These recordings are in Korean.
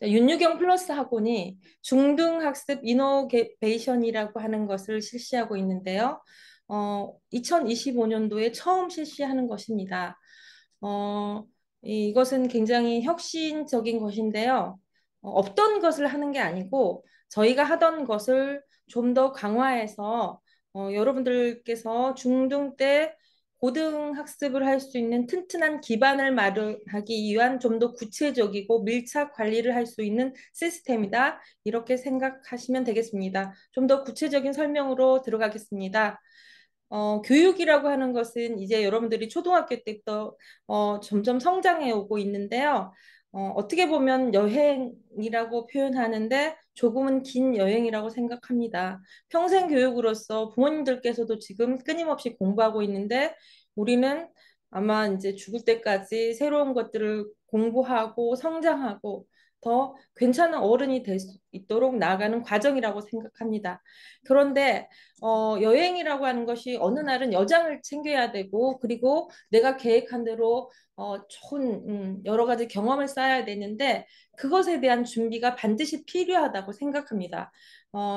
윤유경 플러스 학원이 중등학습 이노베이션이라고 하는 것을 실시하고 있는데요. 2025년도에 처음 실시하는 것입니다. 이것은 굉장히 혁신적인 것인데요. 없던 것을 하는 게 아니고 저희가 하던 것을 좀 더 강화해서 여러분들께서 중등 때 고등 학습을 할 수 있는 튼튼한 기반을 마련하기 위한 좀 더 구체적이고 밀착 관리를 할 수 있는 시스템이다. 이렇게 생각하시면 되겠습니다. 좀 더 구체적인 설명으로 들어가겠습니다. 교육이라고 하는 것은 이제 여러분들이 초등학교 때부터 점점 성장해 오고 있는데요. 어떻게 보면 여행이라고 표현하는데 조금은 긴 여행이라고 생각합니다. 평생 교육으로서 부모님들께서도 지금 끊임없이 공부하고 있는데 우리는 아마 이제 죽을 때까지 새로운 것들을 공부하고 성장하고 더 괜찮은 어른이 될 수 있도록 나아가는 과정이라고 생각합니다. 그런데 여행이라고 하는 것이 어느 날은 여장을 챙겨야 되고 그리고 내가 계획한 대로 좋은 여러 가지 경험을 쌓아야 되는데 그것에 대한 준비가 반드시 필요하다고 생각합니다.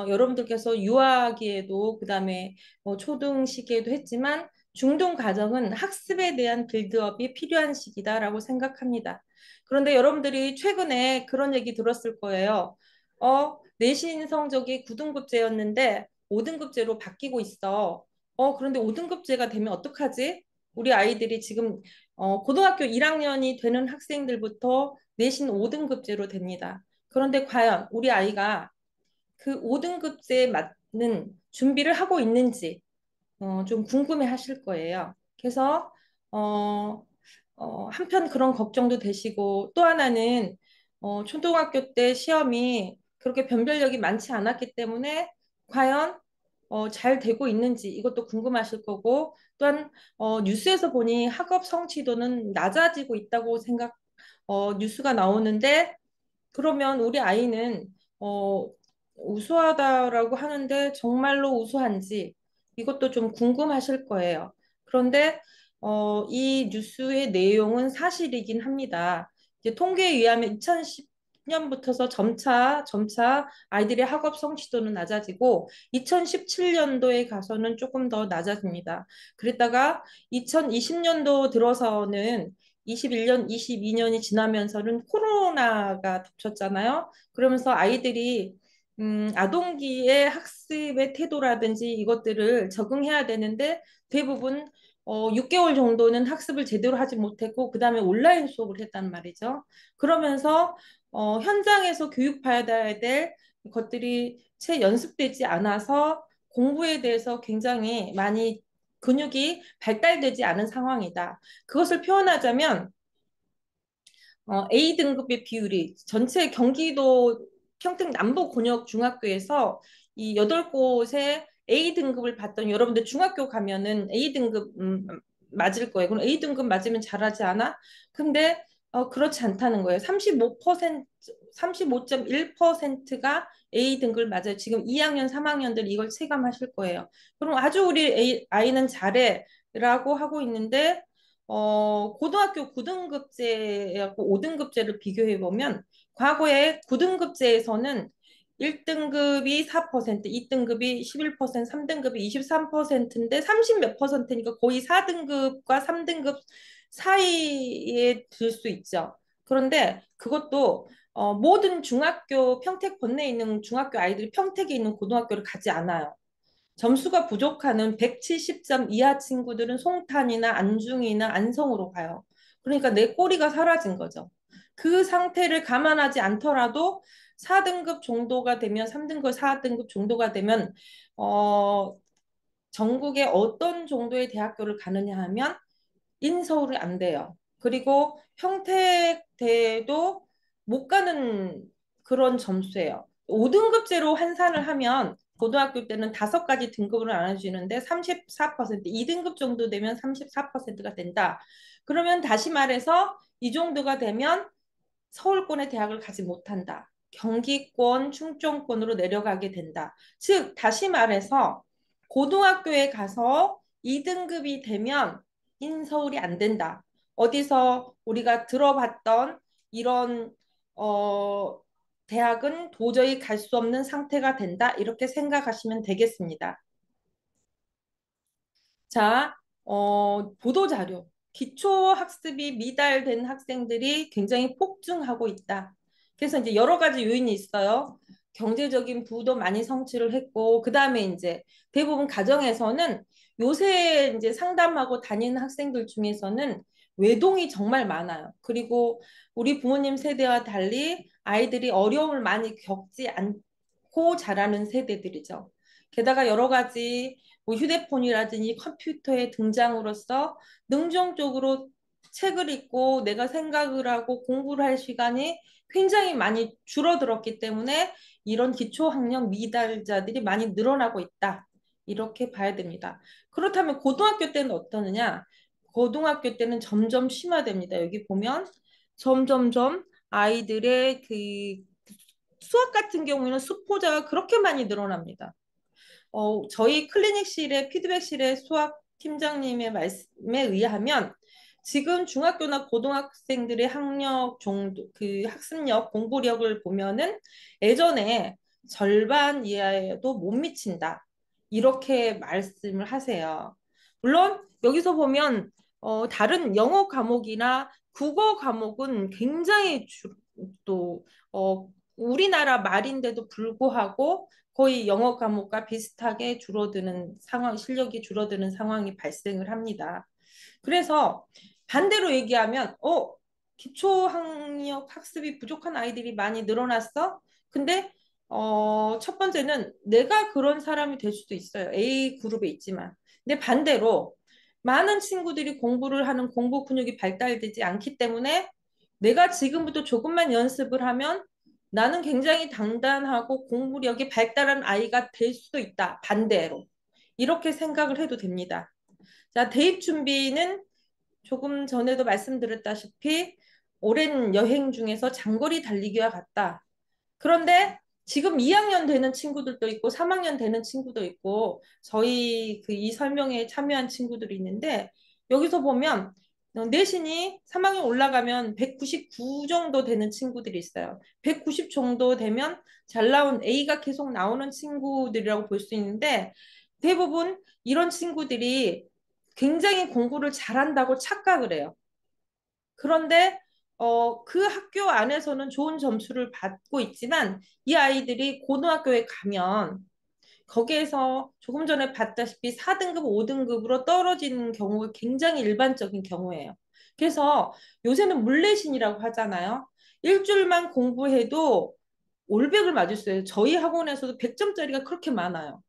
여러분들께서 유아기에도 그다음에 초등 시기에도 했지만 중등 과정은 학습에 대한 빌드업이 필요한 시기다라고 생각합니다. 그런데 여러분들이 최근에 그런 얘기 들었을 거예요. 내신 성적이 9등급제였는데 5등급제로 바뀌고 있어. 그런데 5등급제가 되면 어떡하지? 우리 아이들이 지금 고등학교 1학년이 되는 학생들부터 내신 5등급제로 됩니다. 그런데 과연 우리 아이가 그 5등급제에 맞는 준비를 하고 있는지 좀 궁금해 하실 거예요. 그래서 어, 한편 그런 걱정도 되시고 또 하나는 초등학교 때 시험이 그렇게 변별력이 많지 않았기 때문에 과연 잘 되고 있는지 이것도 궁금하실 거고 또한 뉴스에서 보니 학업 성취도는 낮아지고 있다고 뉴스가 나오는데 그러면 우리 아이는 어, 우수하다라고 하는데 정말로 우수한지 이것도 좀 궁금하실 거예요. 그런데 이 뉴스의 내용은 사실이긴 합니다. 이제 통계에 의하면 2010년부터서 점차 아이들의 학업 성취도는 낮아지고 2017년도에 가서는 조금 더 낮아집니다. 그랬다가 2020년도 들어서는 21년, 22년이 지나면서는 코로나가 덮쳤잖아요. 그러면서 아이들이 아동기의 학습의 태도라든지 이것들을 적응해야 되는데 대부분 6개월 정도는 학습을 제대로 하지 못했고 그다음에 온라인 수업을 했단 말이죠. 그러면서 현장에서 교육받아야 될 것들이 채 연습되지 않아서 공부에 대해서 굉장히 많이 근육이 발달되지 않은 상황이다. 그것을 표현하자면 A등급의 비율이 전체 경기도 평택 남부곤역중학교에서 이 8곳에 A등급을 받던 여러분들 중학교 가면은 A등급 맞을 거예요. 그럼 A등급 맞으면 잘하지 않아? 근데 그렇지 않다는 거예요. 35.1%가 A등급을 맞아요. 지금 2학년, 3학년들 이걸 체감하실 거예요. 그럼 아주 우리 아이는 잘해라고 하고 있는데 고등학교 9등급제하고 5등급제를 비교해 보면 과거에 9등급제에서는 1등급이 4%, 2등급이 11%, 3등급이 23%인데 30 몇 퍼센트니까 거의 4등급과 3등급 사이에 들 수 있죠. 그런데 그것도 모든 중학교 평택 권내에 있는 중학교 아이들이 평택에 있는 고등학교를 가지 않아요. 점수가 부족하는 170점 이하 친구들은 송탄이나 안중이나 안성으로 가요. 그러니까 내 꼬리가 사라진 거죠. 그 상태를 감안하지 않더라도 4등급 정도가 되면 3등급, 4등급 정도가 되면 어, 전국에 어떤 정도의 대학교를 가느냐 하면 인서울이 안 돼요. 그리고 평택대도 못 가는 그런 점수예요. 5등급제로 환산을 하면 고등학교 때는 5가지 등급을 나눠주는데 34%, 2등급 정도 되면 34%가 된다. 그러면 다시 말해서 이 정도가 되면 서울권의 대학을 가지 못한다. 경기권, 충청권으로 내려가게 된다. 즉, 다시 말해서 고등학교에 가서 2등급이 되면 인서울이 안 된다. 어디서 우리가 들어봤던 이런 대학은 도저히 갈 수 없는 상태가 된다. 이렇게 생각하시면 되겠습니다. 자, 보도자료. 기초학습이 미달된 학생들이 굉장히 폭증하고 있다. 그래서 이제 여러 가지 요인이 있어요. 경제적인 부도 많이 성취를 했고, 그 다음에 이제 대부분 가정에서는 요새 이제 상담하고 다니는 학생들 중에서는 외동이 정말 많아요. 그리고 우리 부모님 세대와 달리 아이들이 어려움을 많이 겪지 않고 자라는 세대들이죠. 게다가 여러 가지 뭐 휴대폰이라든지 컴퓨터의 등장으로써 능동적으로 책을 읽고 내가 생각을 하고 공부를 할 시간이 굉장히 많이 줄어들었기 때문에 이런 기초학력 미달자들이 많이 늘어나고 있다. 이렇게 봐야 됩니다. 그렇다면 고등학교 때는 어떠느냐? 고등학교 때는 점점 심화됩니다. 여기 보면 점점점 아이들의 그 수학 같은 경우에는 수포자가 그렇게 많이 늘어납니다. 저희 클리닉실의 피드백실의 수학 팀장님의 말씀에 의하면 지금 중학교나 고등학생들의 학력 정도, 그 학습력, 공부력을 보면은 예전에 절반 이하에도 못 미친다. 이렇게 말씀을 하세요. 물론 여기서 보면 다른 영어 과목이나 국어 과목은 굉장히 또 우리나라 말인데도 불구하고 거의 영어 과목과 비슷하게 줄어드는 상황, 실력이 줄어드는 상황이 발생을 합니다. 그래서 반대로 얘기하면, 기초학력 학습이 부족한 아이들이 많이 늘어났어? 근데, 첫 번째는 내가 그런 사람이 될 수도 있어요. A 그룹에 있지만. 근데 반대로 많은 친구들이 공부를 하는 공부 근육이 발달되지 않기 때문에 내가 지금부터 조금만 연습을 하면 나는 굉장히 단단하고 공부력이 발달한 아이가 될 수도 있다. 반대로. 이렇게 생각을 해도 됩니다. 자, 대입 준비는 조금 전에도 말씀드렸다시피 오랜 여행 중에서 장거리 달리기와 같다. 그런데 지금 2학년 되는 친구들도 있고 3학년 되는 친구도 있고 저희 그 이 설명회에 참여한 친구들이 있는데 여기서 보면 내신이 3학년 올라가면 199 정도 되는 친구들이 있어요. 190 정도 되면 잘 나온 A가 계속 나오는 친구들이라고 볼 수 있는데 대부분 이런 친구들이 굉장히 공부를 잘한다고 착각을 해요. 그런데 그 학교 안에서는 좋은 점수를 받고 있지만 이 아이들이 고등학교에 가면 거기에서 조금 전에 봤다시피 4등급, 5등급으로 떨어지는 경우가 굉장히 일반적인 경우예요. 그래서 요새는 물내신이라고 하잖아요. 일주일만 공부해도 올백을 맞을 수 있어요. 저희 학원에서도 100점짜리가 그렇게 많아요.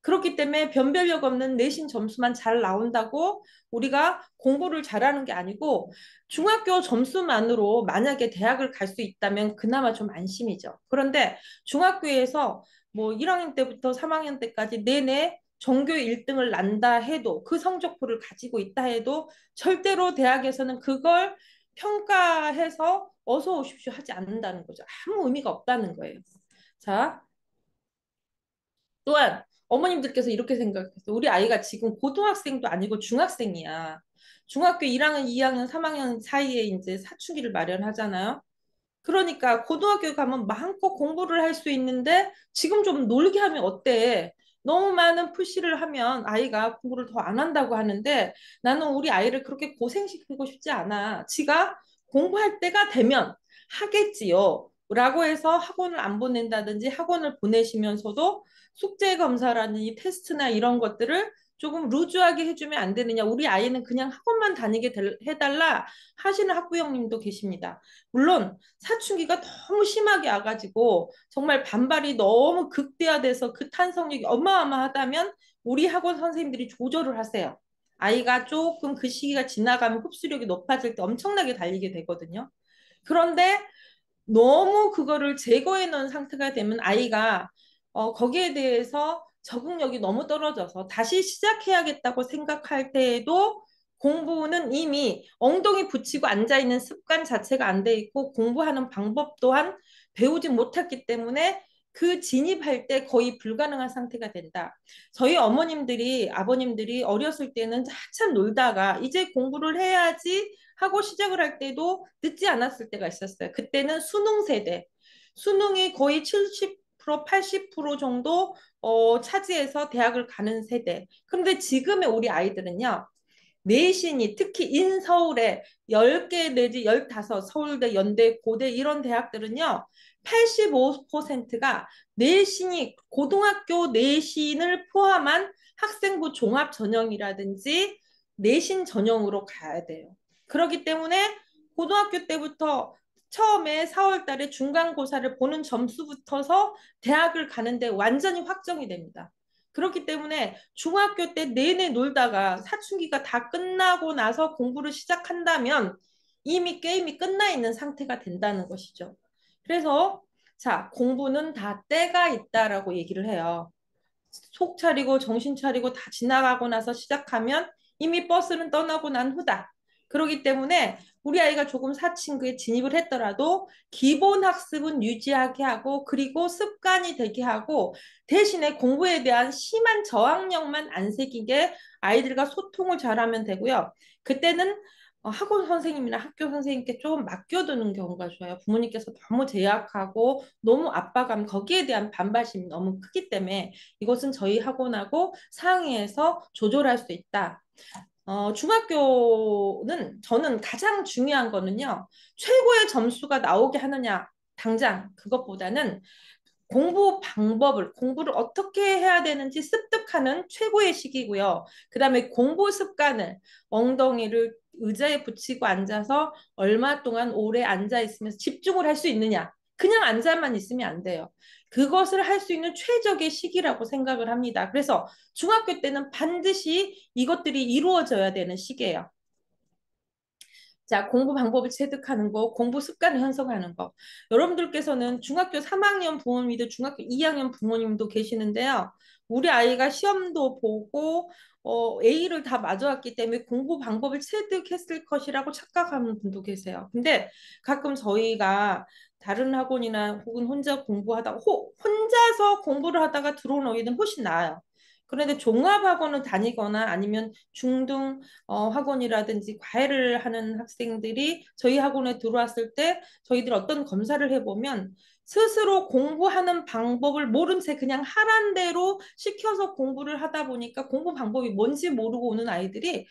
그렇기 때문에 변별력 없는 내신 점수만 잘 나온다고 우리가 공부를 잘하는 게 아니고 중학교 점수만으로 만약에 대학을 갈 수 있다면 그나마 좀 안심이죠. 그런데 중학교에서 뭐 1학년 때부터 3학년 때까지 내내 전교 1등을 난다 해도 그 성적표를 가지고 있다 해도 절대로 대학에서는 그걸 평가해서 어서 오십시오 하지 않는다는 거죠. 아무 의미가 없다는 거예요. 자, 또한 어머님들께서 이렇게 생각했어요. 우리 아이가 지금 고등학생도 아니고 중학생이야. 중학교 1학년, 2학년, 3학년 사이에 이제 사춘기를 마련하잖아요. 그러니까 고등학교 가면 마음껏 공부를 할 수 있는데 지금 좀 놀게 하면 어때? 너무 많은 푸시를 하면 아이가 공부를 더 안 한다고 하는데 나는 우리 아이를 그렇게 고생시키고 싶지 않아. 지가 공부할 때가 되면 하겠지요. 라고 해서 학원을 안 보낸다든지 학원을 보내시면서도 숙제 검사라든지 테스트나 이런 것들을 조금 루즈하게 해주면 안 되느냐. 우리 아이는 그냥 학원만 다니게 해달라 하시는 학부형님도 계십니다. 물론 사춘기가 너무 심하게 와가지고 정말 반발이 너무 극대화돼서 그 탄성력이 어마어마하다면 우리 학원 선생님들이 조절을 하세요. 아이가 조금 그 시기가 지나가면 흡수력이 높아질 때 엄청나게 달리게 되거든요. 그런데 너무 그거를 제거해 놓은 상태가 되면 아이가 거기에 대해서 적응력이 너무 떨어져서 다시 시작해야겠다고 생각할 때에도 공부는 이미 엉덩이 붙이고 앉아 있는 습관 자체가 안 돼 있고 공부하는 방법 또한 배우지 못했기 때문에 그 진입할 때 거의 불가능한 상태가 된다. 저희 어머님들이 아버님들이 어렸을 때는 한참 놀다가 이제 공부를 해야지 하고 시작을 할 때도 늦지 않았을 때가 있었어요. 그때는 수능 세대. 수능이 거의 70%, 80% 정도 차지해서 대학을 가는 세대. 그런데 지금의 우리 아이들은요. 내신이 특히 인서울에 10개 내지 15, 서울대, 연대, 고대 이런 대학들은요. 85%가 내신이 고등학교 내신을 포함한 학생부 종합 전형이라든지 내신 전형으로 가야 돼요. 그렇기 때문에 고등학교 때부터 처음에 4월 달에 중간고사를 보는 점수부터서 대학을 가는데 완전히 확정이 됩니다. 그렇기 때문에 중학교 때 내내 놀다가 사춘기가 다 끝나고 나서 공부를 시작한다면 이미 게임이 끝나 있는 상태가 된다는 것이죠. 그래서 자, 공부는 다 때가 있다라고 얘기를 해요. 속 차리고 정신 차리고 다 지나가고 나서 시작하면 이미 버스는 떠나고 난 후다. 그렇기 때문에 우리 아이가 조금 사춘기에 진입을 했더라도 기본 학습은 유지하게 하고 그리고 습관이 되게 하고 대신에 공부에 대한 심한 저항력만 안 생기게 아이들과 소통을 잘하면 되고요. 그때는 학원 선생님이나 학교 선생님께 좀 맡겨두는 경우가 좋아요. 부모님께서 너무 제약하고 너무 압박감 거기에 대한 반발심이 너무 크기 때문에 이것은 저희 학원하고 상의해서 조절할 수 있다. 중학교는 저는 가장 중요한 거는요. 최고의 점수가 나오게 하느냐, 당장 그것보다는 공부 방법을, 공부를 어떻게 해야 되는지 습득하는 최고의 시기고요. 그 다음에 공부 습관을 엉덩이를 의자에 붙이고 앉아서 얼마 동안 오래 앉아 있으면서 집중을 할 수 있느냐. 그냥 앉아만 있으면 안 돼요. 그것을 할 수 있는 최적의 시기라고 생각을 합니다. 그래서 중학교 때는 반드시 이것들이 이루어져야 되는 시기예요. 자, 공부 방법을 체득하는 거, 공부 습관을 형성하는 거. 여러분들께서는 중학교 3학년 부모님도 중학교 2학년 부모님도 계시는데요. 우리 아이가 시험도 보고 A를 다 맞아왔기 때문에 공부 방법을 체득했을 것이라고 착각하는 분도 계세요. 근데 가끔 저희가 다른 학원이나 혹은 혼자 공부하다가 혼자서 공부를 하다가 들어온 아이는 훨씬 나아요. 그런데 종합학원을 다니거나 아니면 중등 학원이라든지 과외를 하는 학생들이 저희 학원에 들어왔을 때 저희들 어떤 검사를 해보면 스스로 공부하는 방법을 모른 채 그냥 하란 대로 시켜서 공부를 하다 보니까 공부 방법이 뭔지 모르고 오는 아이들이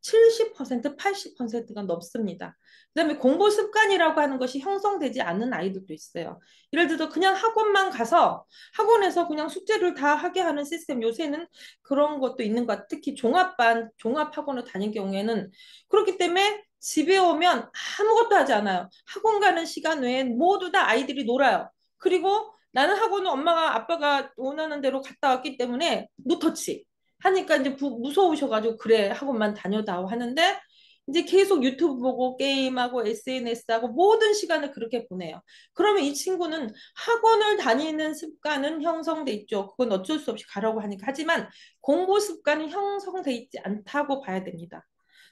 70%, 80%가 넘습니다. 그다음에 공부 습관이라고 하는 것이 형성되지 않는 아이들도 있어요. 예를 들어 그냥 학원만 가서 학원에서 그냥 숙제를 다 하게 하는 시스템 요새는 그런 것도 있는 것 같아요. 특히 종합반, 종합학원을 다닌 경우에는 그렇기 때문에 집에 오면 아무것도 하지 않아요. 학원 가는 시간 외엔 모두 다 아이들이 놀아요. 그리고 나는 학원은 엄마가 아빠가 원하는 대로 갔다 왔기 때문에 노터치 하니까 이제 무서우셔가지고 그래 학원만 다녀다오 하는데 이제 계속 유튜브 보고 게임하고 SNS하고 모든 시간을 그렇게 보내요. 그러면 이 친구는 학원을 다니는 습관은 형성돼 있죠. 그건 어쩔 수 없이 가라고 하니까. 하지만 공부 습관이 형성돼 있지 않다고 봐야 됩니다.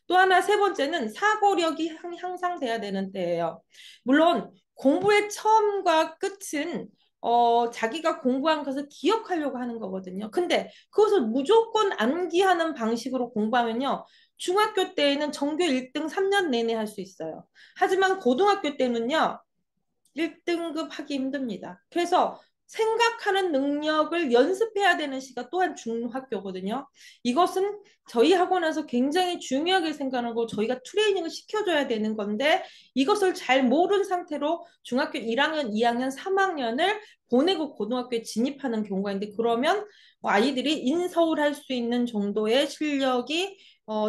또 하나 세 번째는 사고력이 향상돼야 되는 때예요. 물론 공부의 처음과 끝은 자기가 공부한 것을 기억하려고 하는 거거든요. 근데 그것을 무조건 암기하는 방식으로 공부하면요. 중학교 때에는 전교 1등 3년 내내 할 수 있어요. 하지만 고등학교 때는요. 1등급 하기 힘듭니다. 그래서 생각하는 능력을 연습해야 되는 시가 또한 중학교거든요. 이것은 저희 학원에서 굉장히 중요하게 생각하고 저희가 트레이닝을 시켜줘야 되는 건데 이것을 잘 모른 상태로 중학교 1학년, 2학년, 3학년을 보내고 고등학교에 진입하는 경우가 있는데 그러면 아이들이 인서울할 수 있는 정도의 실력이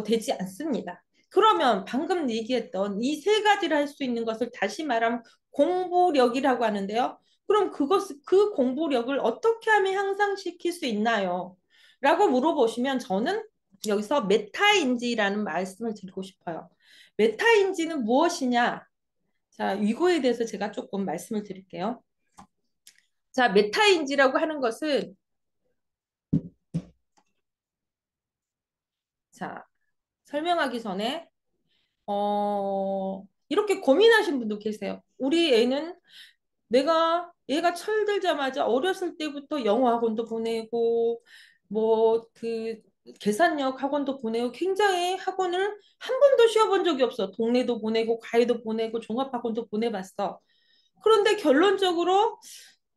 되지 않습니다. 그러면 방금 얘기했던 이 세 가지를 할 수 있는 것을 다시 말하면 공부력이라고 하는데요. 그럼 그 공부력을 어떻게 하면 향상시킬 수 있나요? 라고 물어보시면 저는 여기서 메타인지라는 말씀을 드리고 싶어요. 메타인지는 무엇이냐? 자, 이거에 대해서 제가 조금 말씀을 드릴게요. 자, 메타인지라고 하는 것은 자, 설명하기 전에 이렇게 고민하신 분도 계세요. 우리 애는 얘가 철들자마자 어렸을 때부터 영어 학원도 보내고 뭐 그 계산력 학원도 보내고 굉장히 학원을 한 번도 쉬어본 적이 없어. 동네도 보내고 과외도 보내고 종합학원도 보내봤어. 그런데 결론적으로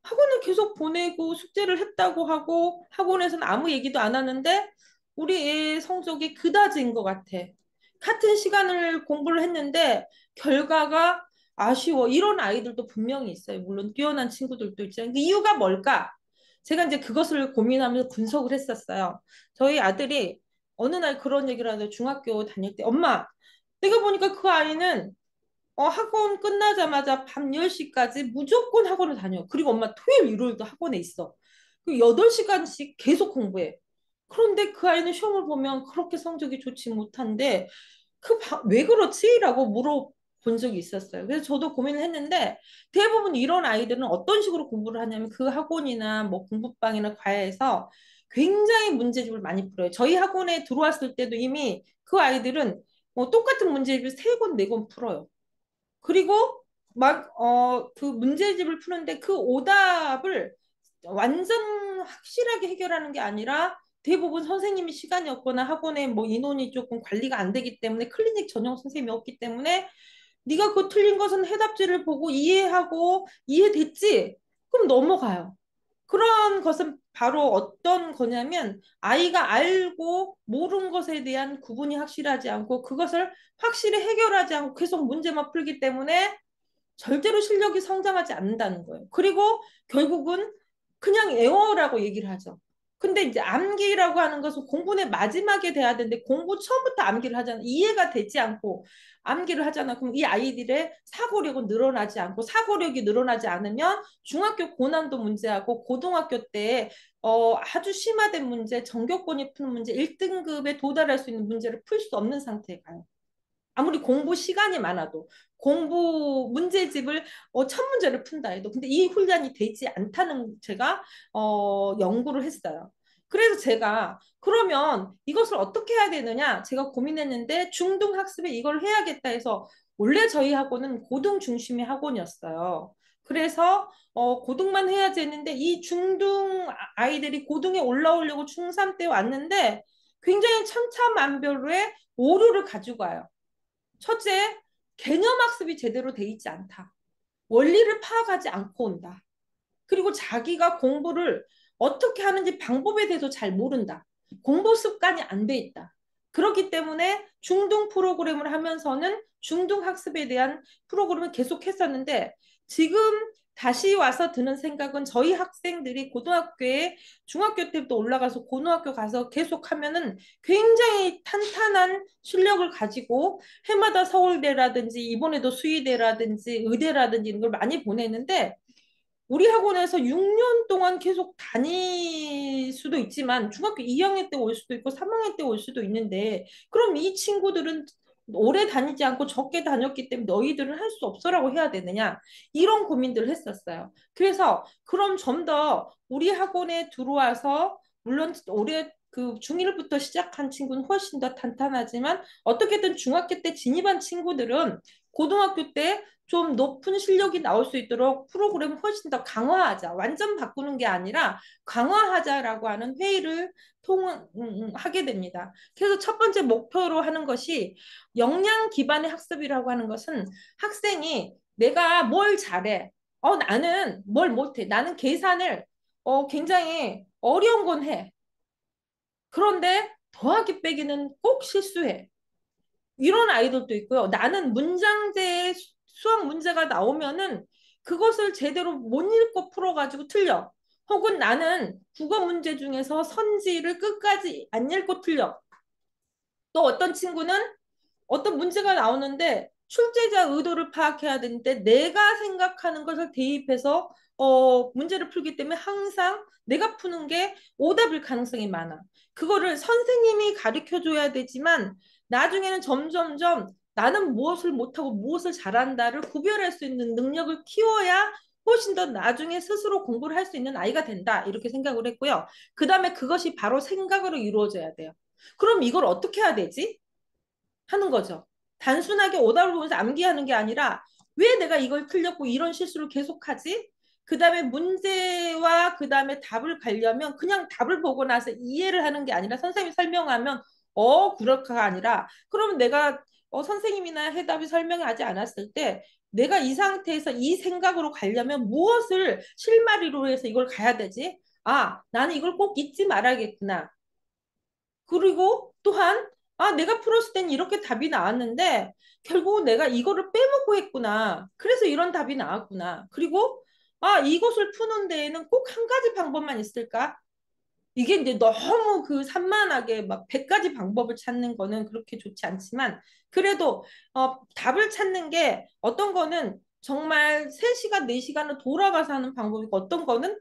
학원을 계속 보내고 숙제를 했다고 하고 학원에서는 아무 얘기도 안 하는데 우리 애 성적이 그다지인 것 같아. 같은 시간을 공부를 했는데 결과가 아쉬워. 이런 아이들도 분명히 있어요. 물론 뛰어난 친구들도 있지만 그 이유가 뭘까? 제가 이제 그것을 고민하면서 분석을 했었어요. 저희 아들이 어느 날 그런 얘기를 하는데 중학교 다닐 때 엄마, 내가 보니까 그 아이는 학원 끝나자마자 밤 10시까지 무조건 학원을 다녀. 그리고 엄마 토요일, 일요일도 학원에 있어. 그 8시간씩 계속 공부해. 그런데 그 아이는 시험을 보면 그렇게 성적이 좋지 못한데 왜 그렇지? 라고 물어본 적이 있었어요. 그래서 저도 고민을 했는데 대부분 이런 아이들은 어떤 식으로 공부를 하냐면 그 학원이나 뭐 공부방이나 과외에서 굉장히 문제집을 많이 풀어요. 저희 학원에 들어왔을 때도 이미 그 아이들은 똑같은 문제집을 3권, 4권 풀어요. 그리고 그 문제집을 푸는데 그 오답을 완전 확실하게 해결하는 게 아니라 대부분 선생님이 시간이 없거나 학원에 뭐 인원이 조금 관리가 안 되기 때문에 클리닉 전용 선생님이 없기 때문에 네가 그 틀린 것은 해답지를 보고 이해하고 이해됐지? 그럼 넘어가요. 그런 것은 바로 어떤 거냐면 아이가 알고 모르는 것에 대한 구분이 확실하지 않고 그것을 확실히 해결하지 않고 계속 문제만 풀기 때문에 절대로 실력이 성장하지 않는다는 거예요. 그리고 결국은 그냥 에어라고 얘기를 하죠. 근데 이제 암기라고 하는 것은 공부의 마지막에 돼야 되는데 공부 처음부터 암기를 하잖아. 이해가 되지 않고 암기를 하잖아. 그럼 이 아이들의 사고력은 늘어나지 않고 사고력이 늘어나지 않으면 중학교 고난도 문제하고 고등학교 때 아주 심화된 문제, 전교권이 푸는 문제, 1등급에 도달할 수 있는 문제를 풀 수 없는 상태에 가요. 아무리 공부 시간이 많아도 공부 문제집을 천 문제를 푼다 해도 근데 이 훈련이 되지 않다는 제가 연구를 했어요. 그래서 제가 그러면 이것을 어떻게 해야 되느냐 제가 고민했는데 중등 학습에 이걸 해야겠다 해서 원래 저희 학원은 고등 중심의 학원이었어요. 그래서 고등만 해야지 했는데 이 중등 아이들이 고등에 올라오려고 중3 때 왔는데 굉장히 천차만별의 오류를 가지고 와요. 첫째, 개념 학습이 제대로 돼 있지 않다. 원리를 파악하지 않고 온다. 그리고 자기가 공부를 어떻게 하는지 방법에 대해서 잘 모른다. 공부 습관이 안 돼 있다. 그렇기 때문에 중등 프로그램을 하면서는 중등 학습에 대한 프로그램을 계속 했었는데 지금 다시 와서 드는 생각은 저희 학생들이 고등학교에 중학교 때부터 올라가서 고등학교 가서 계속 하면은 굉장히 탄탄한 실력을 가지고 해마다 서울대라든지 이번에도 수의대라든지 의대라든지 이런 걸 많이 보내는데 우리 학원에서 6년 동안 계속 다닐 수도 있지만 중학교 2학년 때 올 수도 있고 3학년 때 올 수도 있는데 그럼 이 친구들은 오래 다니지 않고 적게 다녔기 때문에 너희들은 할 수 없어라고 해야 되느냐 이런 고민들을 했었어요. 그래서 그럼 좀 더 우리 학원에 들어와서 물론 올해 그 중1부터 시작한 친구는 훨씬 더 탄탄하지만 어떻게든 중학교 때 진입한 친구들은 고등학교 때 좀 높은 실력이 나올 수 있도록 프로그램을 훨씬 더 강화하자. 완전 바꾸는 게 아니라 강화하자라고 하는 회의를 하게 됩니다. 그래서 첫 번째 목표로 하는 것이 역량 기반의 학습이라고 하는 것은 학생이 내가 뭘 잘해. 나는 뭘 못해. 나는 계산을 굉장히 어려운 건 해. 그런데 더하기 빼기는 꼭 실수해. 이런 아이들도 있고요. 나는 문장제에 수학 문제가 나오면은 그것을 제대로 못 읽고 풀어가지고 틀려. 혹은 나는 국어 문제 중에서 선지를 끝까지 안 읽고 틀려. 또 어떤 친구는 어떤 문제가 나오는데 출제자 의도를 파악해야 되는데 내가 생각하는 것을 대입해서 문제를 풀기 때문에 항상 내가 푸는 게 오답일 가능성이 많아. 그거를 선생님이 가르쳐 줘야 되지만 나중에는 점점점 나는 무엇을 못하고 무엇을 잘한다를 구별할 수 있는 능력을 키워야 훨씬 더 나중에 스스로 공부를 할 수 있는 아이가 된다. 이렇게 생각을 했고요. 그 다음에 그것이 바로 생각으로 이루어져야 돼요. 그럼 이걸 어떻게 해야 되지? 하는 거죠. 단순하게 오답을 보면서 암기하는 게 아니라 왜 내가 이걸 틀렸고 이런 실수를 계속하지? 그 다음에 문제와 그 다음에 답을 가려면 그냥 답을 보고 나서 이해를 하는 게 아니라 선생님이 설명하면 그렇게가 아니라 그러면 내가 선생님이나 해답이 설명하지 않았을 때 내가 이 상태에서 이 생각으로 가려면 무엇을 실마리로 해서 이걸 가야 되지? 아, 나는 이걸 꼭 잊지 말아야겠구나. 그리고 또한 내가 풀었을 땐 이렇게 답이 나왔는데 결국은 내가 이거를 빼먹고 했구나. 그래서 이런 답이 나왔구나. 그리고 이것을 푸는 데에는 꼭 한 가지 방법만 있을까? 이게 이제 너무 그 산만하게 막 100가지 방법을 찾는 거는 그렇게 좋지 않지만 그래도 답을 찾는 게 어떤 거는 정말 3시간, 4시간을 돌아가서 하는 방법이고 어떤 거는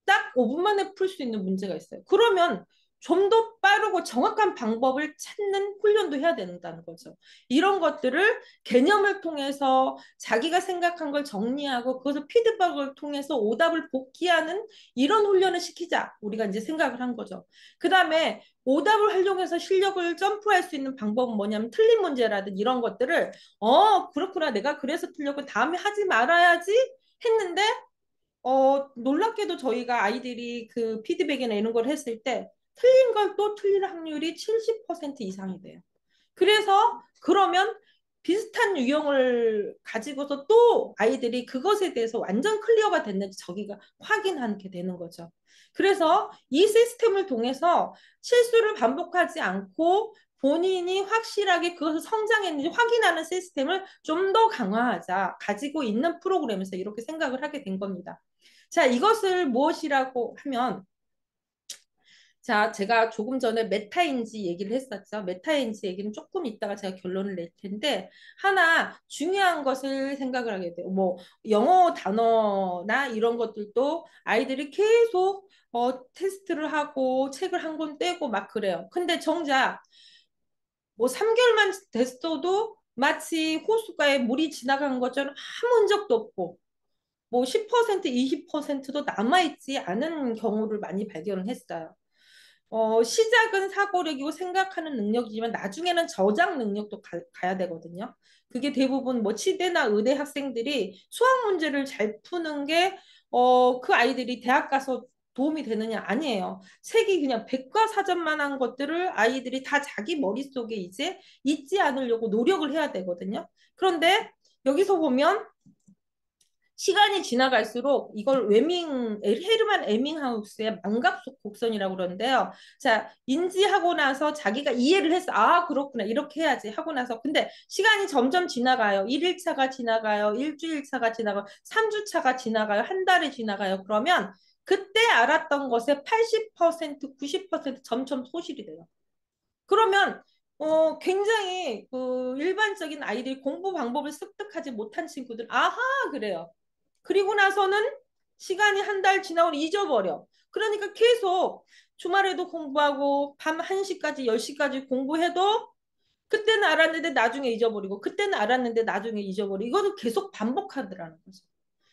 딱 5분 만에 풀 수 있는 문제가 있어요. 그러면 좀 더 빠르고 정확한 방법을 찾는 훈련도 해야 된다는 거죠. 이런 것들을 개념을 통해서 자기가 생각한 걸 정리하고 그것을 피드백을 통해서 오답을 복귀하는 이런 훈련을 시키자. 우리가 이제 생각을 한 거죠. 그 다음에 오답을 활용해서 실력을 점프할 수 있는 방법은 뭐냐면 틀린 문제라든 이런 것들을 그렇구나. 내가 그래서 틀렸고 다음에 하지 말아야지 했는데 놀랍게도 저희가 아이들이 그 피드백이나 이런 걸 했을 때 틀린 걸 또 틀릴 확률이 70% 이상이 돼요. 그래서 그러면 비슷한 유형을 가지고서 또 아이들이 그것에 대해서 완전 클리어가 됐는지 저기가 확인하게 되는 거죠. 그래서 이 시스템을 통해서 실수를 반복하지 않고 본인이 확실하게 그것을 성장했는지 확인하는 시스템을 좀 더 강화하자. 가지고 있는 프로그램에서 이렇게 생각을 하게 된 겁니다. 자, 이것을 무엇이라고 하면 자, 제가 조금 전에 메타인지 얘기를 했었죠. 메타인지 얘기는 조금 이따가 제가 결론을 낼 텐데 하나 중요한 것을 생각을 하게 돼요. 뭐 영어 단어나 이런 것들도 아이들이 계속 테스트를 하고 책을 한 권 떼고 막 그래요. 근데 정작 뭐 3개월만 됐어도 마치 호수가에 물이 지나간 것처럼 아무 흔적도 없고 뭐 10%, 20%도 남아있지 않은 경우를 많이 발견을 했어요. 시작은 사고력이고 생각하는 능력이지만 나중에는 저장 능력도 가야 되거든요. 그게 대부분 뭐 치대나 의대 학생들이 수학 문제를 잘 푸는 게, 그 아이들이 대학 가서 도움이 되느냐? 아니에요. 책이 그냥 백과사전만 한 것들을 아이들이 다 자기 머릿속에 이제 잊지 않으려고 노력을 해야 되거든요. 그런데 여기서 보면 시간이 지나갈수록 이걸 헤르만 에밍하우스의 망각속 곡선이라고 그러는데요. 자, 인지하고 나서 자기가 이해를 했어. 아, 그렇구나. 이렇게 해야지 하고 나서. 근데 시간이 점점 지나가요. 1일차가 지나가요. 일주일차가 지나가요. 3주차가 지나가요. 한 달이 지나가요. 그러면 그때 알았던 것의 80%, 90% 점점 소실이 돼요. 그러면 굉장히 그 일반적인 아이들이 공부 방법을 습득하지 못한 친구들, 아하, 그래요. 그리고 나서는 시간이 한 달 지나고 잊어버려. 그러니까 계속 주말에도 공부하고 밤 1시까지, 10시까지 공부해도 그때는 알았는데 나중에 잊어버리고 그때는 알았는데 나중에 잊어버리고 이거는 계속 반복하더라는 거죠.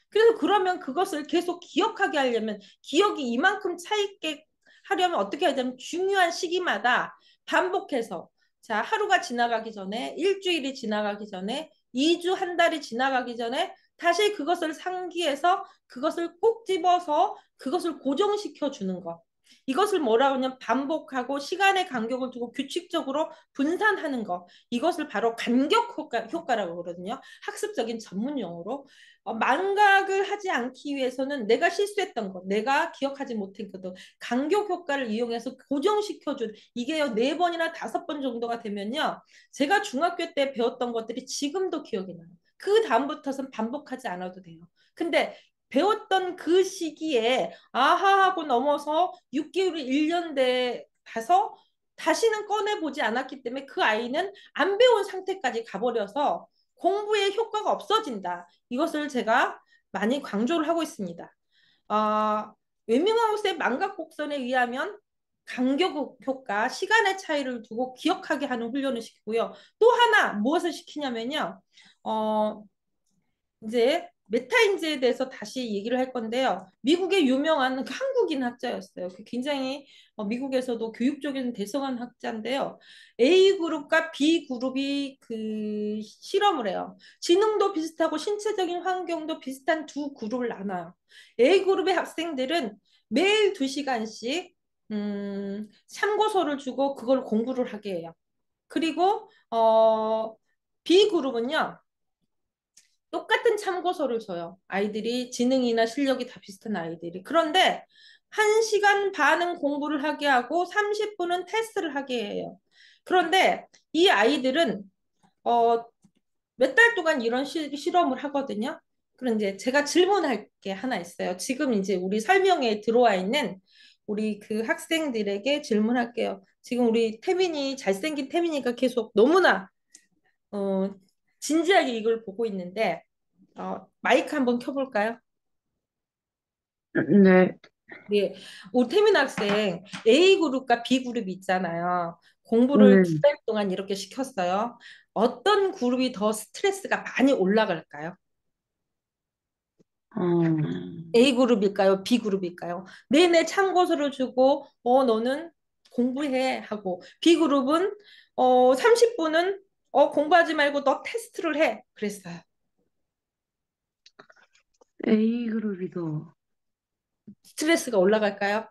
그래서 그러면 그것을 계속 기억하게 하려면 기억이 이만큼 차 있게 하려면 어떻게 해야 되냐면 중요한 시기마다 반복해서 자 하루가 지나가기 전에 일주일이 지나가기 전에 2주 한 달이 지나가기 전에 다시 그것을 상기해서 그것을 꼭 집어서 그것을 고정시켜 주는 것. 이것을 뭐라고 하냐면 반복하고 시간의 간격을 두고 규칙적으로 분산하는 것. 이것을 바로 간격 효과라고 그러거든요. 학습적인 전문 용어로. 망각을 하지 않기 위해서는 내가 실수했던 것, 내가 기억하지 못한 것도 간격 효과를 이용해서 고정시켜준 이게요 4번이나 5번 정도가 되면요 제가 중학교 때 배웠던 것들이 지금도 기억이 나요. 그 다음부터는 반복하지 않아도 돼요. 근데 배웠던 그 시기에 아하 하고 넘어서 6개월, 1년 돼 가서 다시는 꺼내보지 않았기 때문에 그 아이는 안 배운 상태까지 가버려서 공부의 효과가 없어진다. 이것을 제가 많이 강조를 하고 있습니다. 어, 웨밍하우스의 망각 곡선에 의하면 간격 효과, 시간의 차이를 두고 기억하게 하는 훈련을 시키고요. 또 하나 무엇을 시키냐면요. 어, 이제 메타인지에 대해서 다시 얘기를 할 건데요. 미국의 유명한 그 한국인 학자였어요. 굉장히 미국에서도 교육적인 대성한 학자인데요. A그룹과 B그룹이 그 실험을 해요. 지능도 비슷하고 신체적인 환경도 비슷한 두 그룹을 나눠요. A그룹의 학생들은 매일 2시간씩 참고서를 주고 그걸 공부를 하게 해요. 그리고 B그룹은요, 똑같은 참고서를 줘요. 아이들이 지능이나 실력이 다 비슷한 아이들이. 그런데 1시간 반은 공부를 하게 하고 30분은 테스트를 하게 해요. 그런데 이 아이들은 어, 몇 달 동안 이런 실험을 하거든요. 그런데 제가 질문할 게 하나 있어요. 지금 이제 우리 설명에 들어와 있는 우리 그 학생들에게 질문할게요. 지금 우리 태민이 잘생긴 태민이가 계속 너무나 어, 진지하게 이걸 보고 있는데 마이크 한번 켜볼까요? 네, 네, 우리 태민 학생 A그룹과 B그룹이 있잖아요. 공부를 두 네, 달 동안 이렇게 시켰어요. 어떤 그룹이 더 스트레스가 많이 올라갈까요? 어, A그룹일까요? B그룹일까요? 내내 참고서를 주고, 너는 공부해 하고, B그룹은, 30분은, 공부하지 말고 너 테스트를 해. 그랬어요. A그룹이 더, 스트레스가 올라갈까요?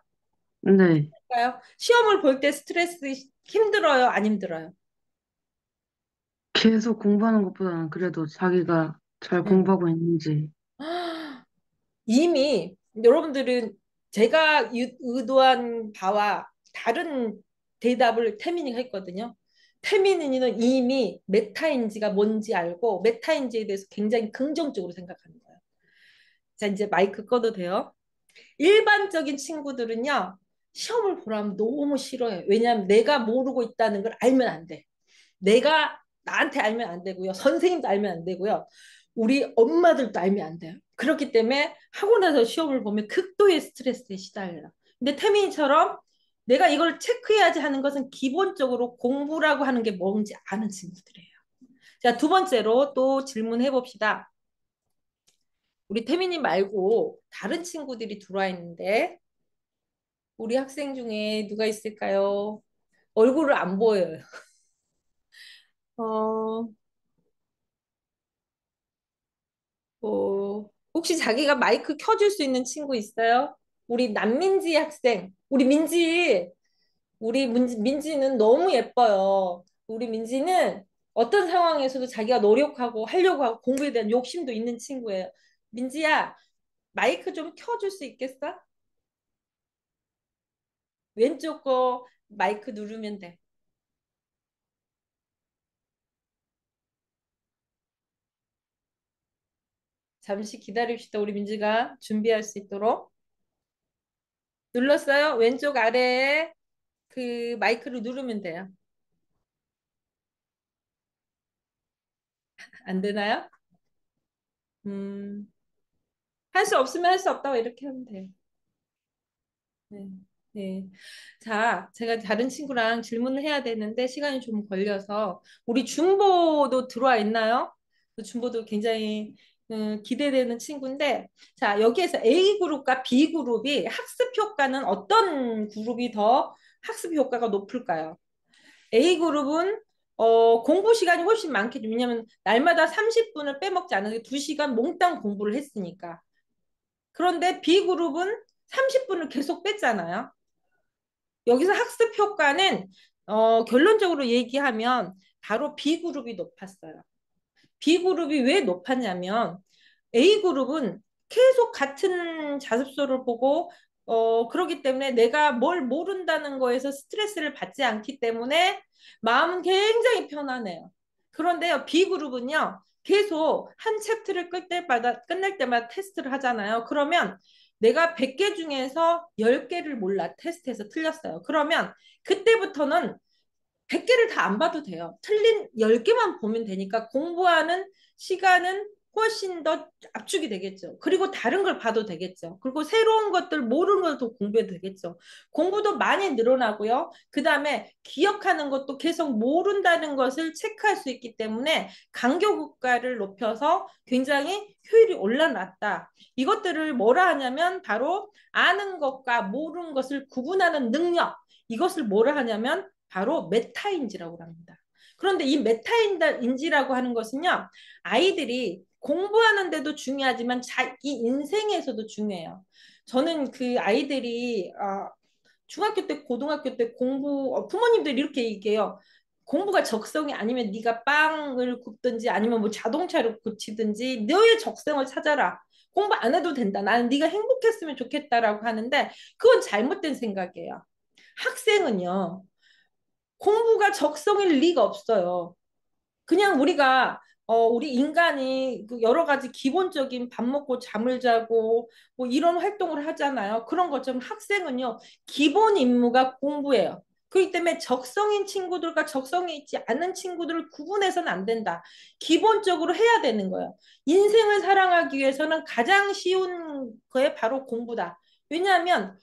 네, 시험을 볼 때 스트레스 힘들어요? 안 힘들어요? 계속 공부하는 것보다는 그래도 자기가 잘 음. 공부하고 있는지, 이미 여러분들은 제가 의도한 바와 다른 대답을 태민이가 했거든요. 태민이는 이미 메타인지가 뭔지 알고 메타인지에 대해서 굉장히 긍정적으로 생각하는 거예요. 자, 이제 마이크 꺼도 돼요. 일반적인 친구들은요, 시험을 보라면 너무 싫어해요. 왜냐하면 내가 모르고 있다는 걸 알면 안 돼. 내가 나한테 알면 안 되고요. 선생님도 알면 안 되고요. 우리 엄마들도 알면 안 돼요. 그렇기 때문에 하고 나서 시험을 보면 극도의 스트레스에 시달려요. 근데 태민이처럼 내가 이걸 체크해야지 하는 것은 기본적으로 공부라고 하는 게 뭔지 아는 친구들이에요. 자, 두 번째로 또 질문해 봅시다. 우리 태민이 말고 다른 친구들이 들어와 있는데 우리 학생 중에 누가 있을까요? 얼굴을 안 보여요. 어, 혹시 자기가 마이크 켜줄 수 있는 친구 있어요? 우리 남민지 학생. 우리 민지는 너무 예뻐요. 우리 민지는 어떤 상황에서도 자기가 노력하고 하려고 하고 공부에 대한 욕심도 있는 친구예요. 민지야, 마이크 좀 켜줄 수 있겠어? 왼쪽 거 마이크 누르면 돼. 잠시 기다립시다. 우리 민지가 준비할 수 있도록. 눌렀어요? 왼쪽 아래에 그 마이크를 누르면 돼요. 안 되나요? 음, 할 수 없으면 할 수 없다고 이렇게 하면 돼요. 네. 네. 자, 제가 다른 친구랑 질문을 해야 되는데 시간이 좀 걸려서 우리 준보도 들어와 있나요? 그 준보도 굉장히 기대되는 친구인데 자, 여기에서 A그룹과 B그룹이 학습 효과는 어떤 그룹이 더 학습 효과가 높을까요? A그룹은 공부 시간이 훨씬 많겠죠. 왜냐하면 날마다 30분을 빼먹지 않아도 2시간 몽땅 공부를 했으니까. 그런데 B그룹은 30분을 계속 뺐잖아요. 여기서 학습 효과는 결론적으로 얘기하면 바로 B그룹이 높았어요. B그룹이 왜 높았냐면 A그룹은 계속 같은 자습서를 보고 그러기 때문에 내가 뭘 모른다는 거에서 스트레스를 받지 않기 때문에 마음은 굉장히 편안해요. 그런데요, B그룹은요, 계속 한 챕터를 끝낼 때마다 테스트를 하잖아요. 그러면 내가 100개 중에서 10개를 몰라 테스트에서 틀렸어요. 그러면 그때부터는 100개를 다 안 봐도 돼요. 틀린 10개만 보면 되니까 공부하는 시간은 훨씬 더 압축이 되겠죠. 그리고 다른 걸 봐도 되겠죠. 그리고 새로운 것들 모르는 걸 더 공부해도 되겠죠. 공부도 많이 늘어나고요. 그 다음에 기억하는 것도 계속 모른다는 것을 체크할 수 있기 때문에 간격 효과를 높여서 굉장히 효율이 올라났다. 이것들을 뭐라 하냐면 바로 아는 것과 모르는 것을 구분하는 능력. 이것을 뭐라 하냐면 바로 메타인지라고 합니다. 그런데 이 메타인지라고 하는 것은요, 아이들이 공부하는데도 중요하지만 자기 인생에서도 중요해요. 저는 그 아이들이 중학교 때, 고등학교 때 부모님들이 이렇게 얘기해요. 공부가 적성이 아니면 네가 빵을 굽든지 아니면 뭐 자동차를 고치든지 너의 적성을 찾아라. 공부 안 해도 된다. 나는 네가 행복했으면 좋겠다라고 하는데 그건 잘못된 생각이에요. 학생은요, 공부가 적성일 리가 없어요. 그냥 우리가 우리 인간이 그 여러 가지 기본적인 밥 먹고 잠을 자고 뭐 이런 활동을 하잖아요. 그런 것처럼 학생은요, 기본 임무가 공부예요. 그렇기 때문에 적성인 친구들과 적성이 있지 않은 친구들을 구분해서는 안 된다. 기본적으로 해야 되는 거예요. 인생을 살아가기 위해서는 가장 쉬운 거에 바로 공부다. 왜냐하면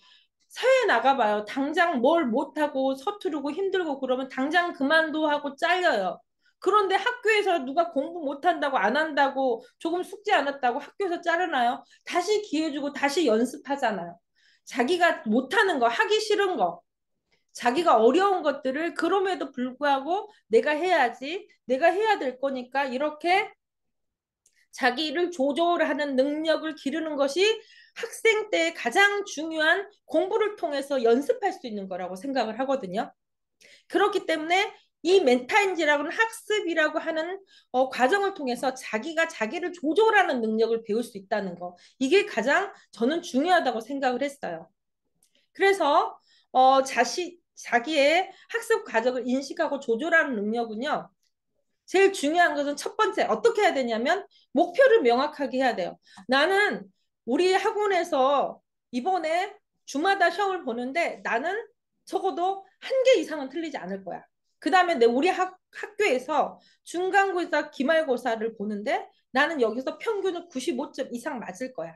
사회에 나가봐요. 당장 뭘 못하고 서투르고 힘들고 그러면 당장 그만둬 하고 잘려요. 그런데 학교에서 누가 공부 못한다고 안 한다고 조금 숙제 안 했다고 학교에서 자르나요? 다시 기회 주고 다시 연습하잖아요. 자기가 못하는 거, 하기 싫은 거, 자기가 어려운 것들을 그럼에도 불구하고 내가 해야지, 내가 해야 될 거니까 이렇게 자기를 조절하는 능력을 기르는 것이 학생 때 가장 중요한 공부를 통해서 연습할 수 있는 거라고 생각을 하거든요. 그렇기 때문에 이 멘탈인지라고는 학습이라고 하는 과정을 통해서 자기가 자기를 조절하는 능력을 배울 수 있다는 거. 이게 가장 저는 중요하다고 생각을 했어요. 그래서 자기의 학습 과정을 인식하고 조절하는 능력은요. 제일 중요한 것은 첫 번째 어떻게 해야 되냐면 목표를 명확하게 해야 돼요. 나는 우리 학원에서 이번에 주마다 시험을 보는데 나는 적어도 한 개 이상은 틀리지 않을 거야. 그 다음에 우리 학교에서 중간고사, 기말고사를 보는데 나는 여기서 평균을 95점 이상 맞을 거야.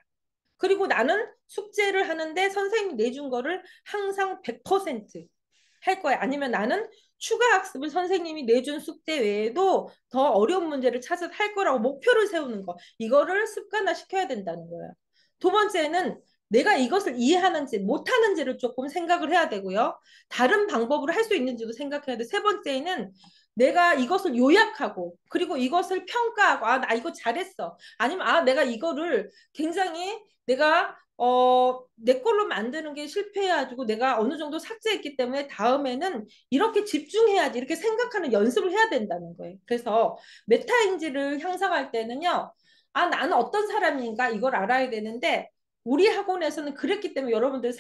그리고 나는 숙제를 하는데 선생님이 내준 거를 항상 100%할 거야. 아니면 나는 추가 학습을 선생님이 내준 숙제 외에도 더 어려운 문제를 찾아서 할 거라고 목표를 세우는 거. 이거를 습관화 시켜야 된다는 거예요. 두 번째는 내가 이것을 이해하는지 못하는지를 조금 생각을 해야 되고요. 다른 방법으로 할 수 있는지도 생각해야 돼. 세 번째는 내가 이것을 요약하고 그리고 이것을 평가하고 아, 나 이거 잘했어. 아니면 아, 내가 이거를 굉장히 내가 내 걸로 만드는 게 실패해가지고 내가 어느 정도 삭제했기 때문에 다음에는 이렇게 집중해야지 이렇게 생각하는 연습을 해야 된다는 거예요. 그래서 메타인지를 향상할 때는요. 아, 나는 어떤 사람인가 이걸 알아야 되는데 우리 학원에서는 그랬기 때문에 여러분들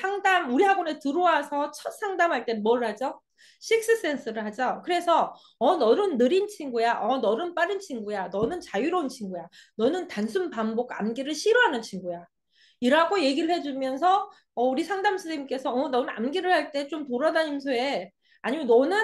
우리 학원에 들어와서 첫 상담할 때는 뭘 하죠? 식스센스를 하죠. 그래서 너는 느린 친구야. 너는 빠른 친구야. 너는 자유로운 친구야. 너는 단순 반복 암기를 싫어하는 친구야. 이라고 얘기를 해주면서 우리 상담 선생님께서 너는 암기를 할 때 좀 돌아다니면서 해. 아니면 너는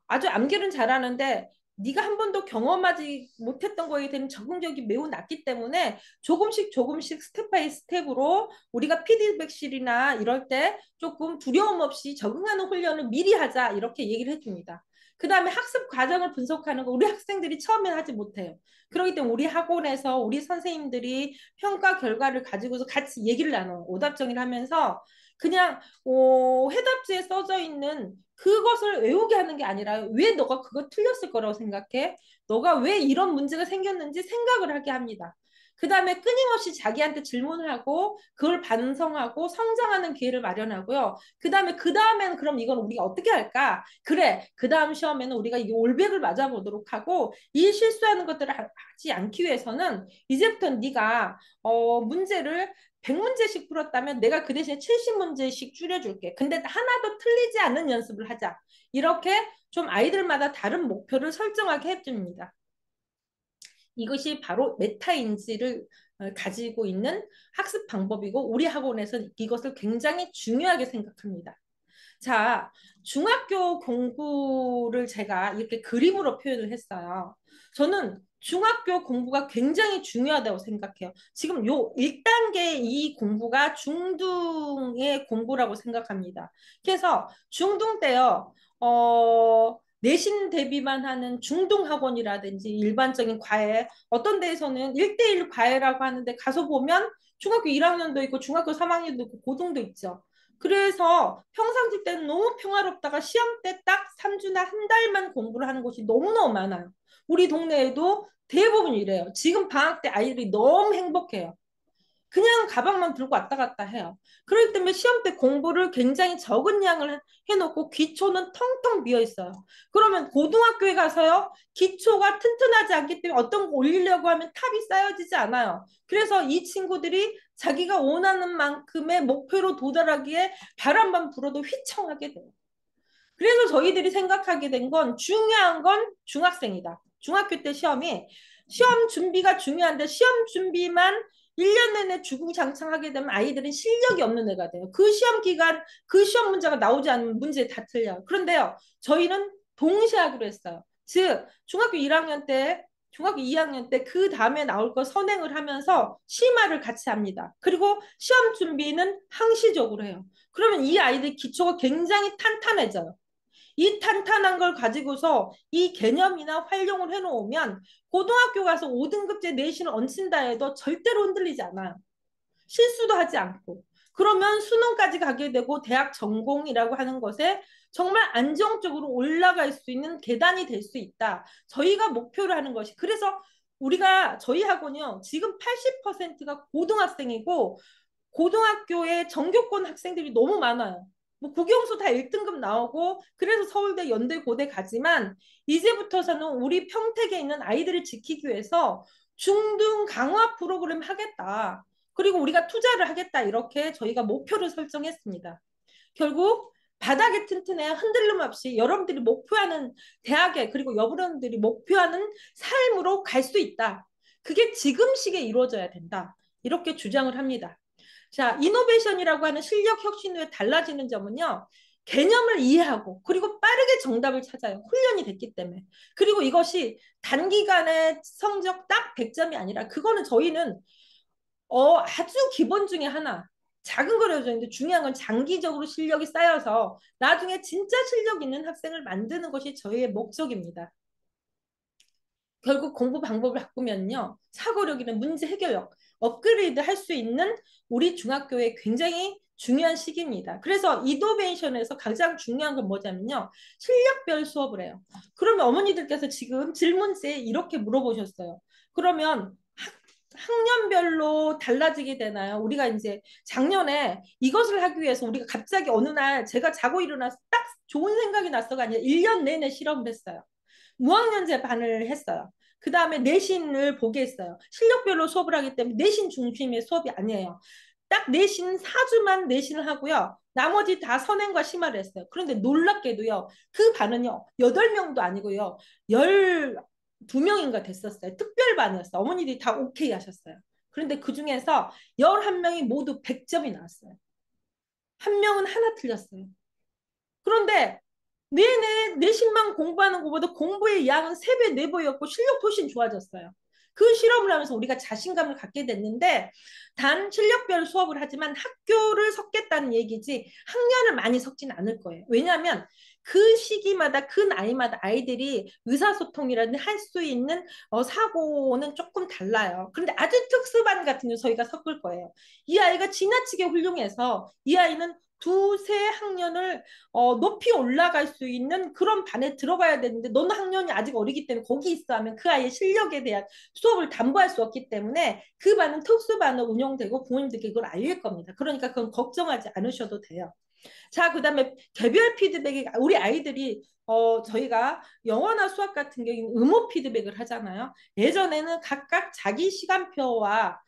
아주 암기는 잘하는데 네가 한 번도 경험하지 못했던 거에 대한 적응력이 매우 낮기 때문에 조금씩 조금씩 스텝 바이 스텝으로 우리가 피드백실이나 이럴 때 조금 두려움 없이 적응하는 훈련을 미리 하자 이렇게 얘기를 해줍니다. 그 다음에 학습 과정을 분석하는 거 우리 학생들이 처음엔 하지 못해요. 그렇기 때문에 우리 학원에서 우리 선생님들이 평가 결과를 가지고서 같이 얘기를 나눠요. 오답정리를 하면서 그냥 해답지에 써져 있는 그것을 외우게 하는 게 아니라 왜 너가 그거 틀렸을 거라고 생각해? 너가 왜 이런 문제가 생겼는지 생각을 하게 합니다. 그 다음에 끊임없이 자기한테 질문을 하고 그걸 반성하고 성장하는 기회를 마련하고요. 그 다음에는 그럼 이건 우리가 어떻게 할까? 그래, 그 다음 시험에는 우리가 이 올백을 맞아보도록 하고 이 실수하는 것들을 하지 않기 위해서는 이제부터 네가 문제를 100문제씩 풀었다면 내가 그 대신에 70문제씩 줄여줄게. 근데 하나도 틀리지 않는 연습을 하자. 이렇게 좀 아이들마다 다른 목표를 설정하게 해줍니다. 이것이 바로 메타인지를 가지고 있는 학습 방법이고 우리 학원에서는 이것을 굉장히 중요하게 생각합니다. 자, 중학교 공부를 제가 이렇게 그림으로 표현을 했어요. 저는 중학교 공부가 굉장히 중요하다고 생각해요. 지금 요 1단계 이 공부가 중등의 공부라고 생각합니다. 그래서 중등 때요, 내신 대비만 하는 중등 학원이라든지 일반적인 과외, 어떤 데에서는 1대1 과외라고 하는데 가서 보면 중학교 1학년도 있고 중학교 3학년도 있고 고등도 있죠. 그래서 평상시 때는 너무 평화롭다가 시험 때 딱 3주나 한 달만 공부를 하는 곳이 너무너무 많아요. 우리 동네에도 대부분 이래요. 지금 방학 때 아이들이 너무 행복해요. 그냥 가방만 들고 왔다 갔다 해요. 그렇기 때문에 시험 때 공부를 굉장히 적은 양을 해놓고 기초는 텅텅 비어 있어요. 그러면 고등학교에 가서요, 기초가 튼튼하지 않기 때문에 어떤 거 올리려고 하면 탑이 쌓여지지 않아요. 그래서 이 친구들이 자기가 원하는 만큼의 목표로 도달하기에 바람만 불어도 휘청하게 돼요. 그래서 저희들이 생각하게 된 건 중요한 건 중학생이다. 중학교 때 시험 준비가 중요한데 시험 준비만 1년 내내 주구장창하게 되면 아이들은 실력이 없는 애가 돼요. 그 시험 기간, 그 시험 문제가 나오지 않으면 문제 다 틀려요. 그런데요, 저희는 동시에 하기로 했어요. 즉, 중학교 2학년 때 그 다음에 나올 거 선행을 하면서 심화를 같이 합니다. 그리고 시험 준비는 항시적으로 해요. 그러면 이 아이들 기초가 굉장히 탄탄해져요. 이 탄탄한 걸 가지고서 이 개념이나 활용을 해놓으면 고등학교 가서 5등급제 내신을 얹힌다 해도 절대로 흔들리지 않아요. 실수도 하지 않고. 그러면 수능까지 가게 되고 대학 전공이라고 하는 것에 정말 안정적으로 올라갈 수 있는 계단이 될 수 있다. 저희가 목표를 하는 것이. 그래서 저희 학원이요. 지금 80%가 고등학생이고 고등학교에 전교권 학생들이 너무 많아요. 뭐 국영수 다 1등급 나오고 그래서 서울대, 연대, 고대 가지만 이제부터서는 우리 평택에 있는 아이들을 지키기 위해서 중등 강화 프로그램 하겠다. 그리고 우리가 투자를 하겠다. 이렇게 저희가 목표를 설정했습니다. 결국 바닥이 튼튼해야 흔들림 없이 여러분들이 목표하는 대학에 그리고 여러분들이 목표하는 삶으로 갈 수 있다. 그게 지금 시기에 이루어져야 된다. 이렇게 주장을 합니다. 자, 이노베이션이라고 하는 실력 혁신 후에 달라지는 점은요. 개념을 이해하고 그리고 빠르게 정답을 찾아요. 훈련이 됐기 때문에. 그리고 이것이 단기간에 성적 딱 100점이 아니라 그거는 저희는 아주 기본 중에 하나. 작은 거라도 있는데 중요한 건 장기적으로 실력이 쌓여서 나중에 진짜 실력 있는 학생을 만드는 것이 저희의 목적입니다. 결국 공부 방법을 바꾸면요. 사고력이나 문제 해결력, 업그레이드 할 수 있는 우리 중학교의 굉장히 중요한 시기입니다. 그래서 이노베이션에서 가장 중요한 건 뭐냐면요. 실력별 수업을 해요. 그러면 어머니들께서 지금 질문지에 이렇게 물어보셨어요. 그러면 학년별로 달라지게 되나요? 우리가 이제 작년에 이것을 하기 위해서 우리가 갑자기 어느 날 제가 자고 일어나서 딱 좋은 생각이 났어가 아니라 1년 내내 실험을 했어요. 무학년제 반을 했어요. 그 다음에 내신을 보게 했어요. 실력별로 수업을 하기 때문에 내신 중심의 수업이 아니에요. 딱 내신 4주만 내신을 하고요. 나머지 다 선행과 심화를 했어요. 그런데 놀랍게도요. 그 반은요. 8명도 아니고요. 12명인가 됐었어요. 특별반이었어요. 어머니들이 다 오케이 하셨어요. 그런데 그 중에서 11명이 모두 100점이 나왔어요. 한 명은 하나 틀렸어요. 그런데 내내 내신만 공부하는 것보다 공부의 양은 3배, 4배였고 실력도 훨씬 좋아졌어요. 그 실험을 하면서 우리가 자신감을 갖게 됐는데 단 실력별 수업을 하지만 학교를 섞겠다는 얘기지 학년을 많이 섞진 않을 거예요. 왜냐하면 그 시기마다 그 나이마다 아이들이 의사소통이라든지 할 수 있는 사고는 조금 달라요. 그런데 아주 특수반 같은 경우 저희가 섞을 거예요. 이 아이가 지나치게 훌륭해서 이 아이는 두세 학년을 높이 올라갈 수 있는 그런 반에 들어가야 되는데 너는 학년이 아직 어리기 때문에 거기 있어 하면 그 아이의 실력에 대한 수업을 담보할 수 없기 때문에 그 반은 특수반으로 운영되고 부모님들께 그걸 알릴 겁니다. 그러니까 그건 걱정하지 않으셔도 돼요. 자, 그다음에 개별 피드백이 우리 아이들이 저희가 영어나 수학 같은 경우는 의무 피드백을 하잖아요. 예전에는 각각 자기 시간표와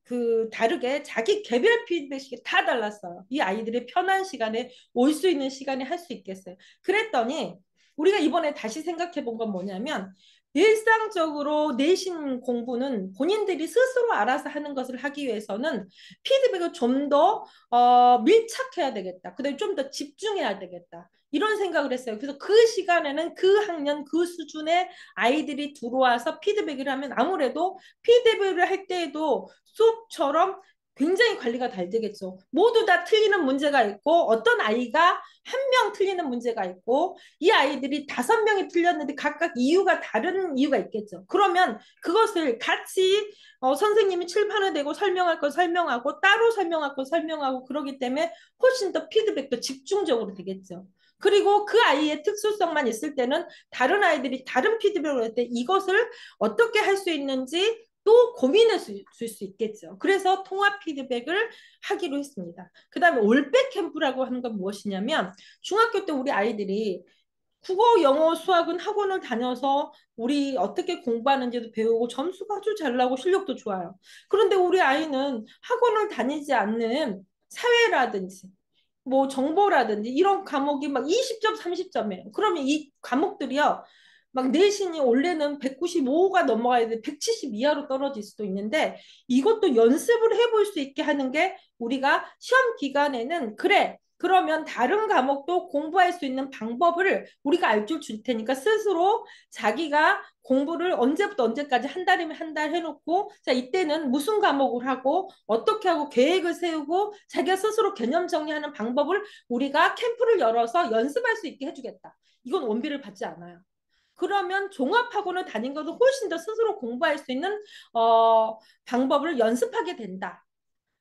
그 다르게 자기 개별 피드백이 다 달랐어요. 이 아이들의 편한 시간에 올 수 있는 시간에 할 수 있겠어요. 그랬더니 우리가 이번에 다시 생각해 본 건 뭐냐면 일상적으로 내신 공부는 본인들이 스스로 알아서 하는 것을 하기 위해서는 피드백을 좀 더 밀착해야 되겠다. 그다음에 좀 더 집중해야 되겠다. 이런 생각을 했어요. 그래서 그 시간에는 그 학년 그 수준의 아이들이 들어와서 피드백을 하면 아무래도 피드백을 할 때에도 수업처럼 굉장히 관리가 잘 되겠죠. 모두 다 틀리는 문제가 있고 어떤 아이가 한 명 틀리는 문제가 있고 이 아이들이 5명이 틀렸는데 각각 이유가 다른 이유가 있겠죠. 그러면 그것을 같이 선생님이 칠판을 대고 설명할 거 설명하고 따로 설명할 거 설명하고 그러기 때문에 훨씬 더 피드백도 집중적으로 되겠죠. 그리고 그 아이의 특수성만 있을 때는 다른 아이들이 다른 피드백을 할 때 이것을 어떻게 할 수 있는지 또 고민해 줄 수 있겠죠. 그래서 통합 피드백을 하기로 했습니다. 그 다음에 올백 캠프라고 하는 건 무엇이냐면 중학교 때 우리 아이들이 국어, 영어, 수학은 학원을 다녀서 우리 어떻게 공부하는지도 배우고 점수가 아주 잘 나고 실력도 좋아요. 그런데 우리 아이는 학원을 다니지 않는 사회라든지 뭐 정보라든지 이런 과목이 막 20점, 30점이에요. 그러면 이 과목들이요. 막 내신이 원래는 195가 넘어가야 돼 170 이하로 떨어질 수도 있는데 이것도 연습을 해볼 수 있게 하는 게 우리가 시험 기간에는 그래 그러면 다른 과목도 공부할 수 있는 방법을 우리가 알줄 줄 테니까 스스로 자기가 공부를 언제부터 언제까지 한 달이면 한 달 해놓고 자 이때는 무슨 과목을 하고 어떻게 하고 계획을 세우고 자기가 스스로 개념 정리하는 방법을 우리가 캠프를 열어서 연습할 수 있게 해주겠다. 이건 원비를 받지 않아요. 그러면 종합학원을 다닌 것도 훨씬 더 스스로 공부할 수 있는 방법을 연습하게 된다.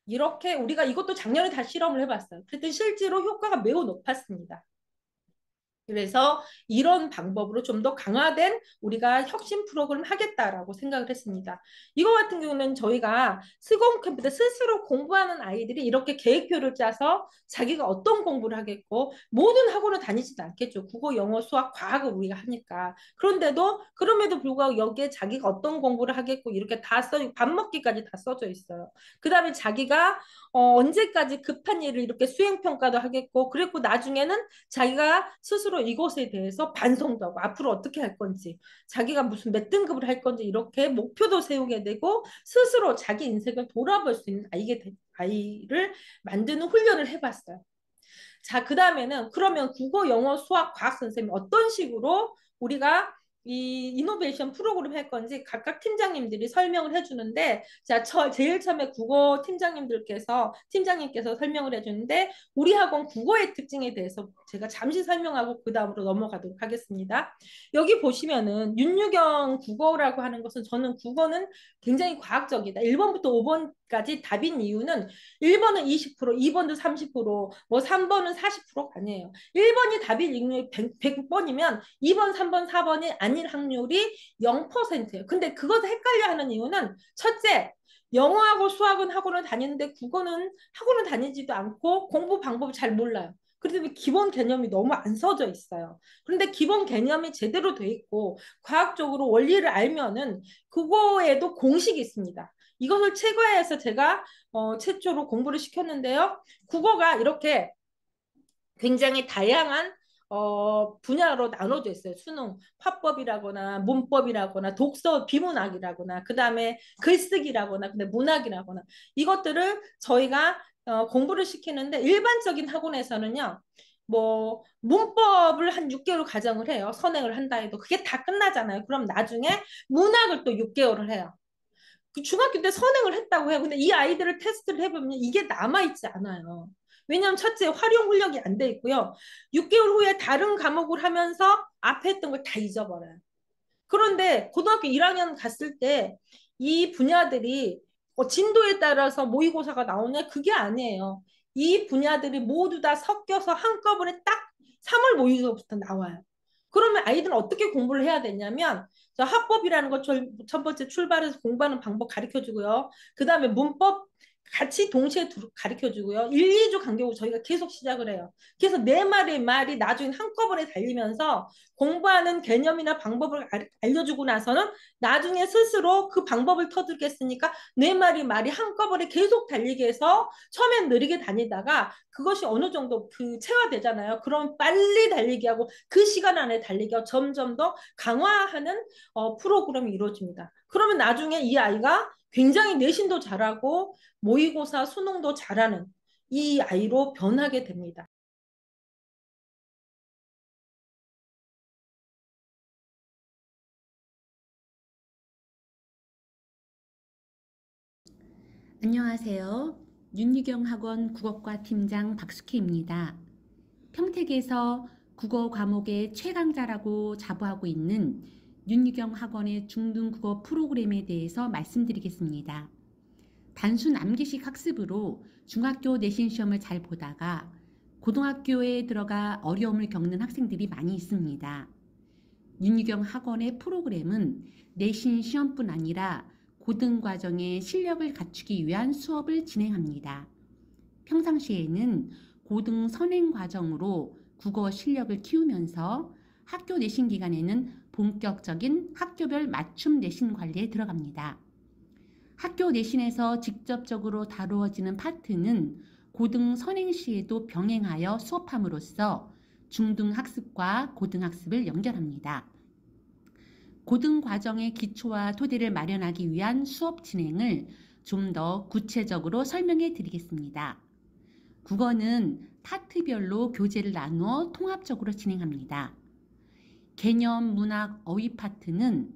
이렇게 우리가 이것도 작년에 다 실험을 해봤어요. 그랬더니 실제로 효과가 매우 높았습니다. 그래서 이런 방법으로 좀 더 강화된 우리가 혁신 프로그램 하겠다라고 생각을 했습니다. 이거 같은 경우는 저희가 스공 캠프 때 스스로 공부하는 아이들이 이렇게 계획표를 짜서 자기가 어떤 공부를 하겠고 모든 학원을 다니지도 않겠죠. 국어, 영어, 수학, 과학을 우리가 하니까. 그런데도 그럼에도 불구하고 여기에 자기가 어떤 공부를 하겠고 이렇게 다 밥 먹기까지 다 써져 있어요. 그다음에 자기가 언제까지 급한 일을 이렇게 수행평가도 하겠고 그리고 나중에는 자기가 스스로 이것에 대해서 반성도 하고 앞으로 어떻게 할 건지 자기가 무슨 몇 등급을 할 건지 이렇게 목표도 세우게 되고 스스로 자기 인생을 돌아볼 수 있는 아이를 만드는 훈련을 해봤어요. 자, 그 다음에는 그러면 국어, 영어, 수학, 과학 선생님 어떤 식으로 우리가 이 이노베이션 프로그램 할 건지 각각 팀장님들이 설명을 해주는데 자, 제일 처음에 국어 팀장님께서 설명을 해주는데 우리 학원 국어의 특징에 대해서 제가 잠시 설명하고 그 다음으로 넘어가도록 하겠습니다. 여기 보시면은 윤유경 국어라고 하는 것은 저는 국어는 굉장히 과학적이다. 1번부터 5번까지 답인 이유는 1번은 20%, 2번도 30%, 뭐 3번은 40%가 아니에요. 1번이 답일 확률이 100번이면 2번, 3번, 4번이 아닐 확률이 0%예요. 근데 그것을 헷갈려 하는 이유는 첫째, 영어하고 수학은 학원을 다니는데 국어는 학원을 다니지도 않고 공부 방법을 잘 몰라요. 그래서 기본 개념이 너무 안 써져 있어요. 그런데 기본 개념이 제대로 돼 있고 과학적으로 원리를 알면은 국어에도 공식이 있습니다. 이것을 체과해서 제가 최초로 공부를 시켰는데요. 국어가 이렇게 굉장히 다양한 분야로 나눠져 있어요. 수능, 화법이라거나 문법이라거나 독서, 비문학이라거나 그 다음에 글쓰기라거나 근데 문학이라거나 이것들을 저희가 공부를 시키는데 일반적인 학원에서는요. 뭐 문법을 한 6개월 가정을 해요. 선행을 한다 해도 그게 다 끝나잖아요. 그럼 나중에 문학을 또 6개월을 해요. 그 중학교 때 선행을 했다고 해요. 근데 이 아이들을 테스트를 해보면 이게 남아있지 않아요. 왜냐하면 첫째 활용 훈련이 안 돼 있고요. 6개월 후에 다른 과목을 하면서 앞에 했던 걸 다 잊어버려요. 그런데 고등학교 1학년 갔을 때 이 분야들이 진도에 따라서 모의고사가 나오냐? 그게 아니에요. 이 분야들이 모두 다 섞여서 한꺼번에 딱 3월 모의고사부터 나와요. 그러면 아이들은 어떻게 공부를 해야 되냐면 합법이라는 거 첫 번째 출발해서 공부하는 방법 가르쳐 주고요. 그 다음에 문법 같이 동시에 가르쳐 주고요. 1, 2주 간격으로 저희가 계속 시작을 해요. 그래서 네 마리의 말이 나중에 한꺼번에 달리면서 공부하는 개념이나 방법을 알려주고 나서는 나중에 스스로 그 방법을 터득했으니까 네 마리 말이 한꺼번에 계속 달리게 해서 처음엔 느리게 다니다가 그것이 어느 정도 그 체화되잖아요. 그럼 빨리 달리게 하고 그 시간 안에 달리게 하고 점점 더 강화하는 프로그램이 이루어집니다. 그러면 나중에 이 아이가 굉장히 내신도 잘하고 모의고사 수능도 잘하는 이 아이로 변하게 됩니다. 안녕하세요. 윤유경 학원 국어과 팀장 박숙희입니다. 평택에서 국어 과목의 최강자라고 자부하고 있는 윤유경 학원의 중등 국어 프로그램에 대해서 말씀드리겠습니다. 단순 암기식 학습으로 중학교 내신 시험을 잘 보다가 고등학교에 들어가 어려움을 겪는 학생들이 많이 있습니다. 윤유경 학원의 프로그램은 내신 시험뿐 아니라 고등과정의 실력을 갖추기 위한 수업을 진행합니다. 평상시에는 고등 선행과정으로 국어 실력을 키우면서 학교 내신 기간에는 본격적인 학교별 맞춤 내신 관리에 들어갑니다. 학교 내신에서 직접적으로 다루어지는 파트는 고등 선행 시에도 병행하여 수업함으로써 중등학습과 고등학습을 연결합니다. 고등과정의 기초와 토대를 마련하기 위한 수업 진행을 좀 더 구체적으로 설명해 드리겠습니다. 국어는 파트별로 교재를 나누어 통합적으로 진행합니다. 개념, 문학, 어휘 파트는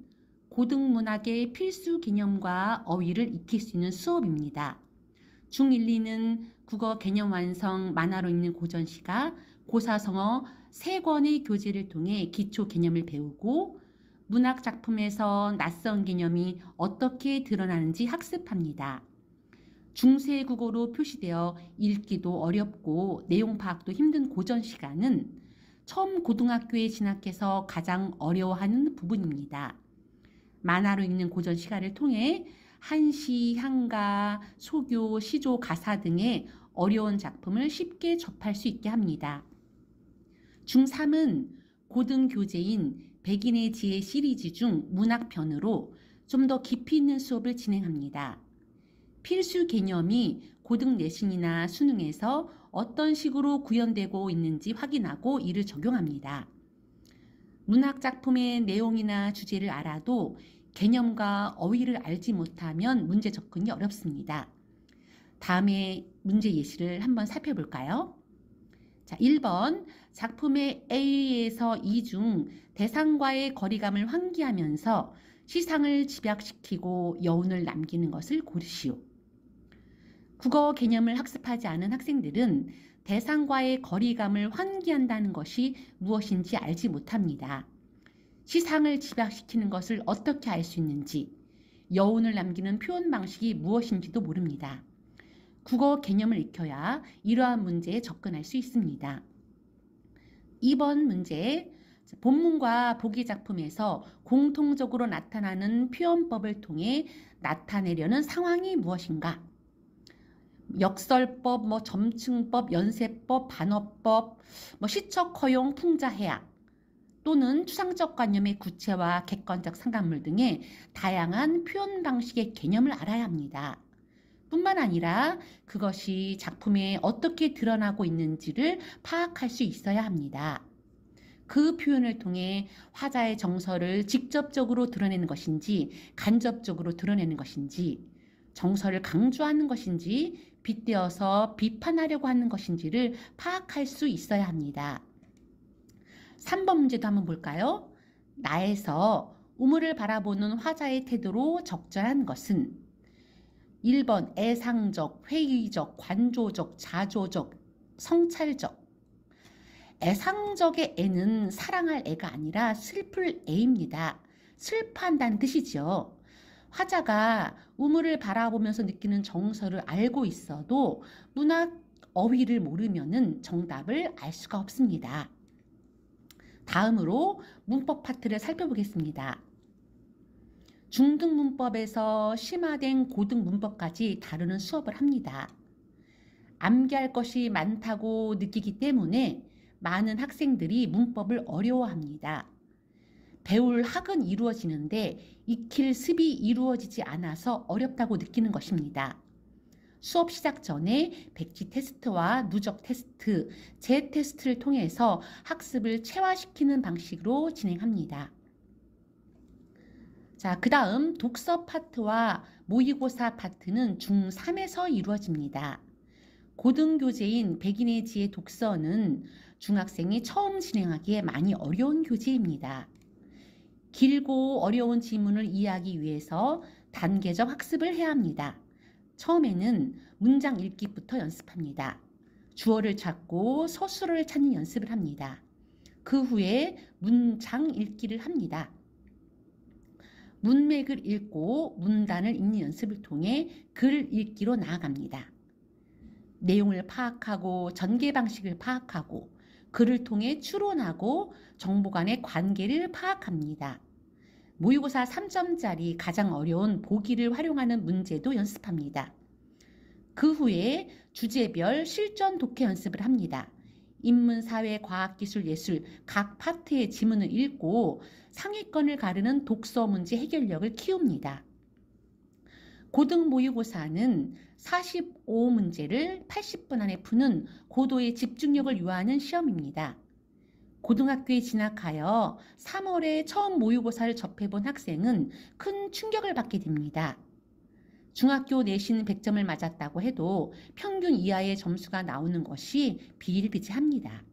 고등문학의 필수 개념과 어휘를 익힐 수 있는 수업입니다. 중1, 2는 국어 개념 완성, 만화로 읽는 고전시가, 고사성어 3권의 교재를 통해 기초 개념을 배우고 문학 작품에서 낯선 개념이 어떻게 드러나는지 학습합니다. 중세 국어로 표시되어 읽기도 어렵고 내용 파악도 힘든 고전 시간은 처음 고등학교에 진학해서 가장 어려워하는 부분입니다. 만화로 읽는 고전 시가를 통해 한시, 향가, 소교, 시조, 가사 등의 어려운 작품을 쉽게 접할 수 있게 합니다. 중3은 고등 교재인 백인의 지혜 시리즈 중 문학편으로 좀 더 깊이 있는 수업을 진행합니다. 필수 개념이 고등 내신이나 수능에서 어떤 식으로 구현되고 있는지 확인하고 이를 적용합니다. 문학 작품의 내용이나 주제를 알아도 개념과 어휘를 알지 못하면 문제 접근이 어렵습니다. 다음에 문제 예시를 한번 살펴볼까요? 자, 1번 작품의 A에서 E 중 대상과의 거리감을 환기하면서 시상을 집약시키고 여운을 남기는 것을 고르시오. 국어 개념을 학습하지 않은 학생들은 대상과의 거리감을 환기한다는 것이 무엇인지 알지 못합니다. 시상을 집약시키는 것을 어떻게 알 수 있는지, 여운을 남기는 표현 방식이 무엇인지도 모릅니다. 국어 개념을 익혀야 이러한 문제에 접근할 수 있습니다. 2번 문제, 본문과 보기 작품에서 공통적으로 나타나는 표현법을 통해 나타내려는 상황이 무엇인가? 역설법, 점층법, 연세법, 반어법, 시적 허용, 풍자해약 또는 추상적 관념의 구체와 객관적 상관물 등의 다양한 표현 방식의 개념을 알아야 합니다. 뿐만 아니라 그것이 작품에 어떻게 드러나고 있는지를 파악할 수 있어야 합니다. 그 표현을 통해 화자의 정서를 직접적으로 드러내는 것인지 간접적으로 드러내는 것인지 정서를 강조하는 것인지 빗대어서 비판하려고 하는 것인지를 파악할 수 있어야 합니다. 3번 문제도 한번 볼까요? 나에서 우물을 바라보는 화자의 태도로 적절한 것은 1번 애상적, 회의적, 관조적, 자조적, 성찰적. 애상적의 애는 사랑할 애가 아니라 슬플 애입니다. 슬퍼한다는 뜻이죠. 화자가 우물을 바라보면서 느끼는 정서를 알고 있어도 문학 어휘를 모르면은 정답을 알 수가 없습니다. 다음으로 문법 파트를 살펴보겠습니다. 중등 문법에서 심화된 고등 문법까지 다루는 수업을 합니다. 암기할 것이 많다고 느끼기 때문에 많은 학생들이 문법을 어려워합니다. 배울 학은 이루어지는데 익힐 습이 이루어지지 않아서 어렵다고 느끼는 것입니다. 수업 시작 전에 백지 테스트와 누적 테스트, 재테스트를 통해서 학습을 체화시키는 방식으로 진행합니다. 자, 그 다음 독서 파트와 모의고사 파트는 중3에서 이루어집니다. 고등교재인 백인의 지혜 독서는 중학생이 처음 진행하기에 많이 어려운 교재입니다. 길고 어려운 지문을 이해하기 위해서 단계적 학습을 해야 합니다. 처음에는 문장 읽기부터 연습합니다. 주어를 찾고 서술어를 찾는 연습을 합니다. 그 후에 문장 읽기를 합니다. 문맥을 읽고 문단을 읽는 연습을 통해 글 읽기로 나아갑니다. 내용을 파악하고 전개 방식을 파악하고 글을 통해 추론하고 정보 간의 관계를 파악합니다. 모의고사 3점짜리 가장 어려운 보기를 활용하는 문제도 연습합니다. 그 후에 주제별 실전 독해 연습을 합니다. 인문, 사회, 과학, 기술, 예술 각 파트의 지문을 읽고 상위권을 가르는 독서 문제 해결력을 키웁니다. 고등 모의고사는 45문제를 80분 안에 푸는 고도의 집중력을 요하는 시험입니다. 고등학교에 진학하여 3월에 처음 모의고사를 접해본 학생은 큰 충격을 받게 됩니다. 중학교 내신 100점을 맞았다고 해도 평균 이하의 점수가 나오는 것이 비일비재합니다.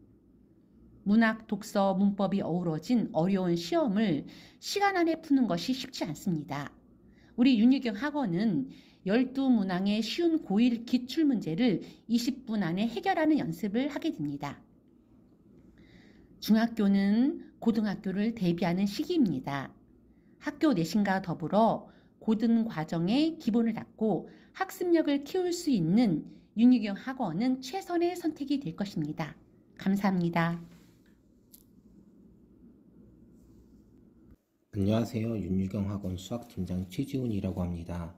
문학, 독서, 문법이 어우러진 어려운 시험을 시간 안에 푸는 것이 쉽지 않습니다. 우리 윤유경 학원은 12문항의 쉬운 고1 기출문제를 20분 안에 해결하는 연습을 하게 됩니다. 중학교는 고등학교를 대비하는 시기입니다. 학교 내신과 더불어 고등 과정의 기본을 닦고 학습력을 키울 수 있는 윤유경 학원은 최선의 선택이 될 것입니다. 감사합니다. 안녕하세요. 윤유경 학원 수학팀장 최지훈이라고 합니다.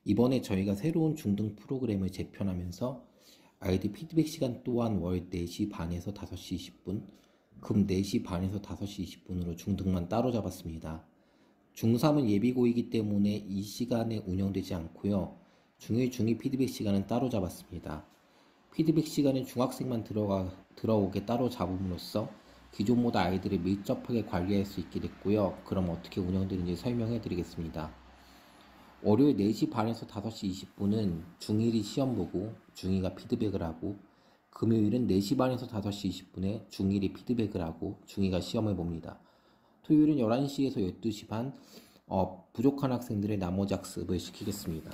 이번에 저희가 새로운 중등 프로그램을 재편하면서 아이들 피드백 시간 또한 월 4시 반에서 5시 20분, 금 4시 반에서 5시 20분으로 중등만 따로 잡았습니다. 중3은 예비고이기 때문에 이 시간에 운영되지 않고요. 중1, 중2 피드백 시간은 따로 잡았습니다. 피드백 시간은 중학생만 들어오게 따로 잡음으로써 기존보다 아이들을 밀접하게 관리할 수 있게 됐고요. 그럼 어떻게 운영되는지 설명해 드리겠습니다. 월요일 4시 반에서 5시 20분은 중1이 시험 보고 중2가 피드백을 하고, 금요일은 4시 반에서 5시 20분에 중1이 피드백을 하고 중2가 시험을 봅니다. 토요일은 11시에서 12시 반 부족한 학생들의 나머지 학습을 시키겠습니다.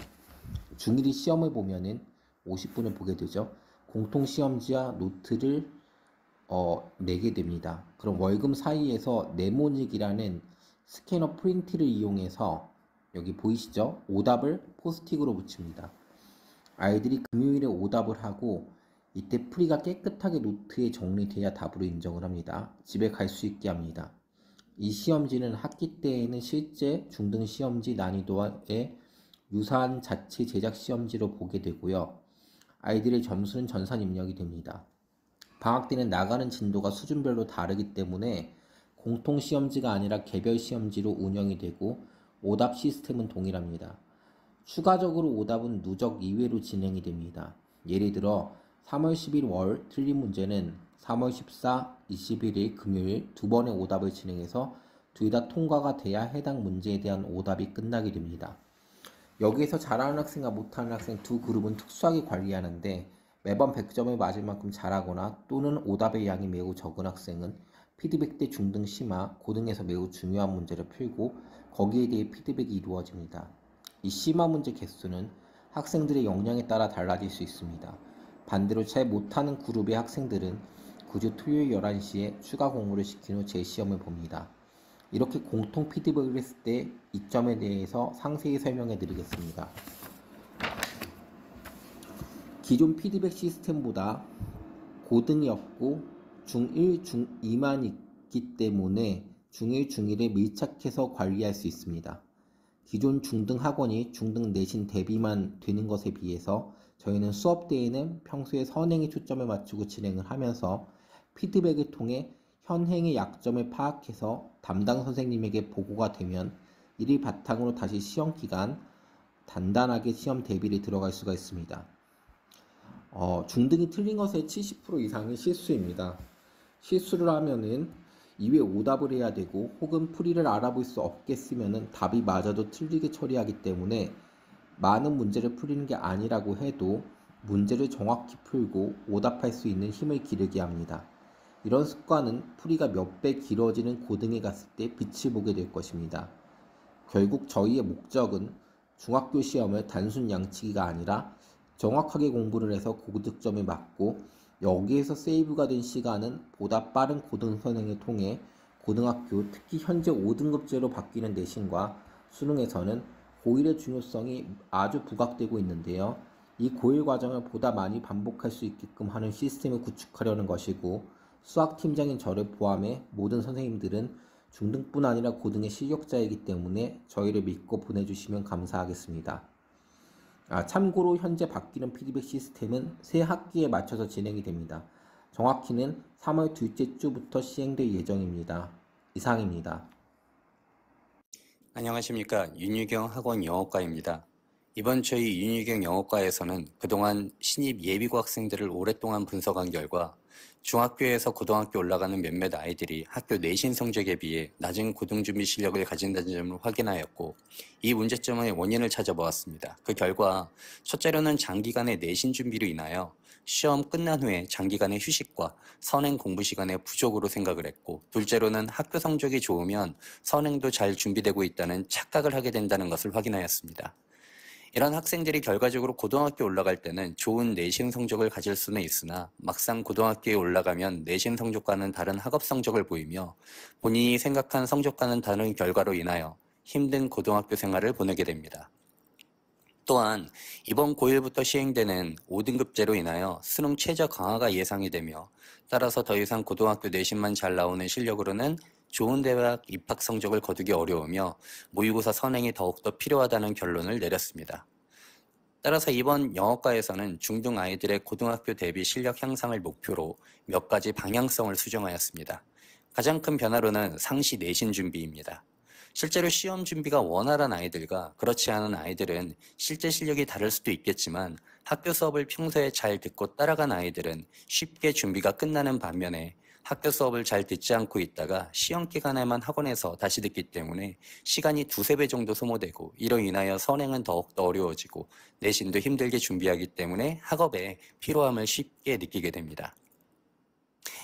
중1이 시험을 보면은 50분을 보게 되죠. 공통시험지와 노트를 내게 됩니다. 그럼 월금 사이에서 네모닉이라는 스캐너 프린트를 이용해서 여기 보이시죠? 오답을 포스틱으로 붙입니다. 아이들이 금요일에 오답을 하고 이때 풀이가 깨끗하게 노트에 정리돼야 답으로 인정을 합니다. 집에 갈 수 있게 합니다. 이 시험지는 학기 때에는 실제 중등 시험지 난이도에 유사한 자체 제작 시험지로 보게 되고요. 아이들의 점수는 전산 입력이 됩니다. 방학 때는 나가는 진도가 수준별로 다르기 때문에 공통 시험지가 아니라 개별 시험지로 운영이 되고 오답 시스템은 동일합니다. 추가적으로 오답은 누적 이외로 진행이 됩니다. 예를 들어 3월 10일 월 틀린 문제는 3월 14, 21일 금요일 두 번의 오답을 진행해서 둘 다 통과가 돼야 해당 문제에 대한 오답이 끝나게 됩니다. 여기에서 잘하는 학생과 못하는 학생 두 그룹은 특수하게 관리하는데, 매번 100점을 맞을 만큼 잘하거나 또는 오답의 양이 매우 적은 학생은 피드백 때 중등 심화, 고등에서 매우 중요한 문제를 풀고 거기에 대해 피드백이 이루어집니다. 이 심화 문제 개수는 학생들의 역량에 따라 달라질 수 있습니다. 반대로 잘 못하는 그룹의 학생들은 그주 토요일 11시에 추가 공부를 시킨 후 재시험을 봅니다. 이렇게 공통 피드백을 했을 때 이점에 대해서 상세히 설명해 드리겠습니다. 기존 피드백 시스템보다 고등이 없고 중1, 중2만 있기 때문에 중1, 중1에 밀착해서 관리할 수 있습니다. 기존 중등 학원이 중등 내신 대비만 되는 것에 비해서 저희는 수업 때에는 평소에 선행에 초점을 맞추고 진행을 하면서 피드백을 통해 현행의 약점을 파악해서 담당 선생님에게 보고가 되면 이를 바탕으로 다시 시험 기간 단단하게 시험 대비를 들어갈 수가 있습니다. 중등이 틀린 것의 70% 이상이 실수입니다. 실수를 하면은 이외 오답을 해야 되고 혹은 풀이를 알아볼 수 없겠으면은 답이 맞아도 틀리게 처리하기 때문에 많은 문제를 풀리는 게 아니라고 해도 문제를 정확히 풀고 오답할 수 있는 힘을 기르게 합니다. 이런 습관은 풀이가 몇 배 길어지는 고등에 갔을 때 빛을 보게 될 것입니다. 결국 저희의 목적은 중학교 시험을 단순 양치기가 아니라 정확하게 공부를 해서 고득점을 맞고 여기에서 세이브가 된 시간은 보다 빠른 고등 선행을 통해 고등학교, 특히 현재 5등급제로 바뀌는 내신과 수능에서는 고1의 중요성이 아주 부각되고 있는데요. 이 고1 과정을 보다 많이 반복할 수 있게끔 하는 시스템을 구축하려는 것이고, 수학팀장인 저를 포함해 모든 선생님들은 중등뿐 아니라 고등의 실력자이기 때문에 저희를 믿고 보내주시면 감사하겠습니다. 참고로 현재 바뀌는 피드백 시스템은 새 학기에 맞춰서 진행이 됩니다. 정확히는 3월 둘째 주부터 시행될 예정입니다. 이상입니다. 안녕하십니까. 윤유경 학원 영어과입니다. 이번 저희 윤유경 영어과에서는 그동안 신입 예비고 학생들을 오랫동안 분석한 결과 중학교에서 고등학교 올라가는 몇몇 아이들이 학교 내신 성적에 비해 낮은 고등준비 실력을 가진다는 점을 확인하였고, 이 문제점의 원인을 찾아보았습니다. 그 결과 첫째로는 장기간의 내신 준비로 인하여 시험 끝난 후에 장기간의 휴식과 선행 공부 시간의 부족으로 생각을 했고, 둘째로는 학교 성적이 좋으면 선행도 잘 준비되고 있다는 착각을 하게 된다는 것을 확인하였습니다. 이런 학생들이 결과적으로 고등학교 올라갈 때는 좋은 내신 성적을 가질 수는 있으나 막상 고등학교에 올라가면 내신 성적과는 다른 학업 성적을 보이며 본인이 생각한 성적과는 다른 결과로 인하여 힘든 고등학교 생활을 보내게 됩니다. 또한 이번 고1부터 시행되는 5등급제로 인하여 수능 최저 강화가 예상이 되며, 따라서 더 이상 고등학교 내신만 잘 나오는 실력으로는 좋은 대학 입학 성적을 거두기 어려우며 모의고사 선행이 더욱더 필요하다는 결론을 내렸습니다. 따라서 이번 영어과에서는 중등 아이들의 고등학교 대비 실력 향상을 목표로 몇 가지 방향성을 수정하였습니다. 가장 큰 변화로는 상시 내신 준비입니다. 실제로 시험 준비가 원활한 아이들과 그렇지 않은 아이들은 실제 실력이 다를 수도 있겠지만, 학교 수업을 평소에 잘 듣고 따라간 아이들은 쉽게 준비가 끝나는 반면에 학교 수업을 잘 듣지 않고 있다가 시험 기간에만 학원에서 다시 듣기 때문에 시간이 2~3배 정도 소모되고, 이로 인하여 선행은 더욱더 어려워지고 내신도 힘들게 준비하기 때문에 학업에 피로함을 쉽게 느끼게 됩니다.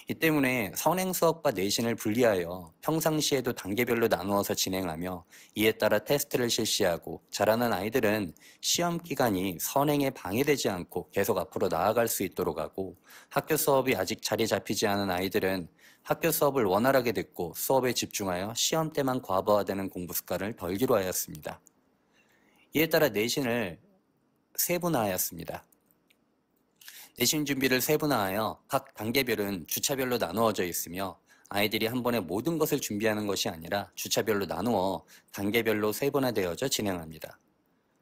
이 때문에 선행 수업과 내신을 분리하여 평상시에도 단계별로 나누어서 진행하며 이에 따라 테스트를 실시하고, 잘하는 아이들은 시험 기간이 선행에 방해되지 않고 계속 앞으로 나아갈 수 있도록 하고, 학교 수업이 아직 자리 잡히지 않은 아이들은 학교 수업을 원활하게 듣고 수업에 집중하여 시험 때만 과부하되는 공부 습관을 덜기로 하였습니다. 이에 따라 내신을 세분화하였습니다. 내신 준비를 세분화하여 각 단계별은 주차별로 나누어져 있으며, 아이들이 한 번에 모든 것을 준비하는 것이 아니라 주차별로 나누어 단계별로 세분화되어져 진행합니다.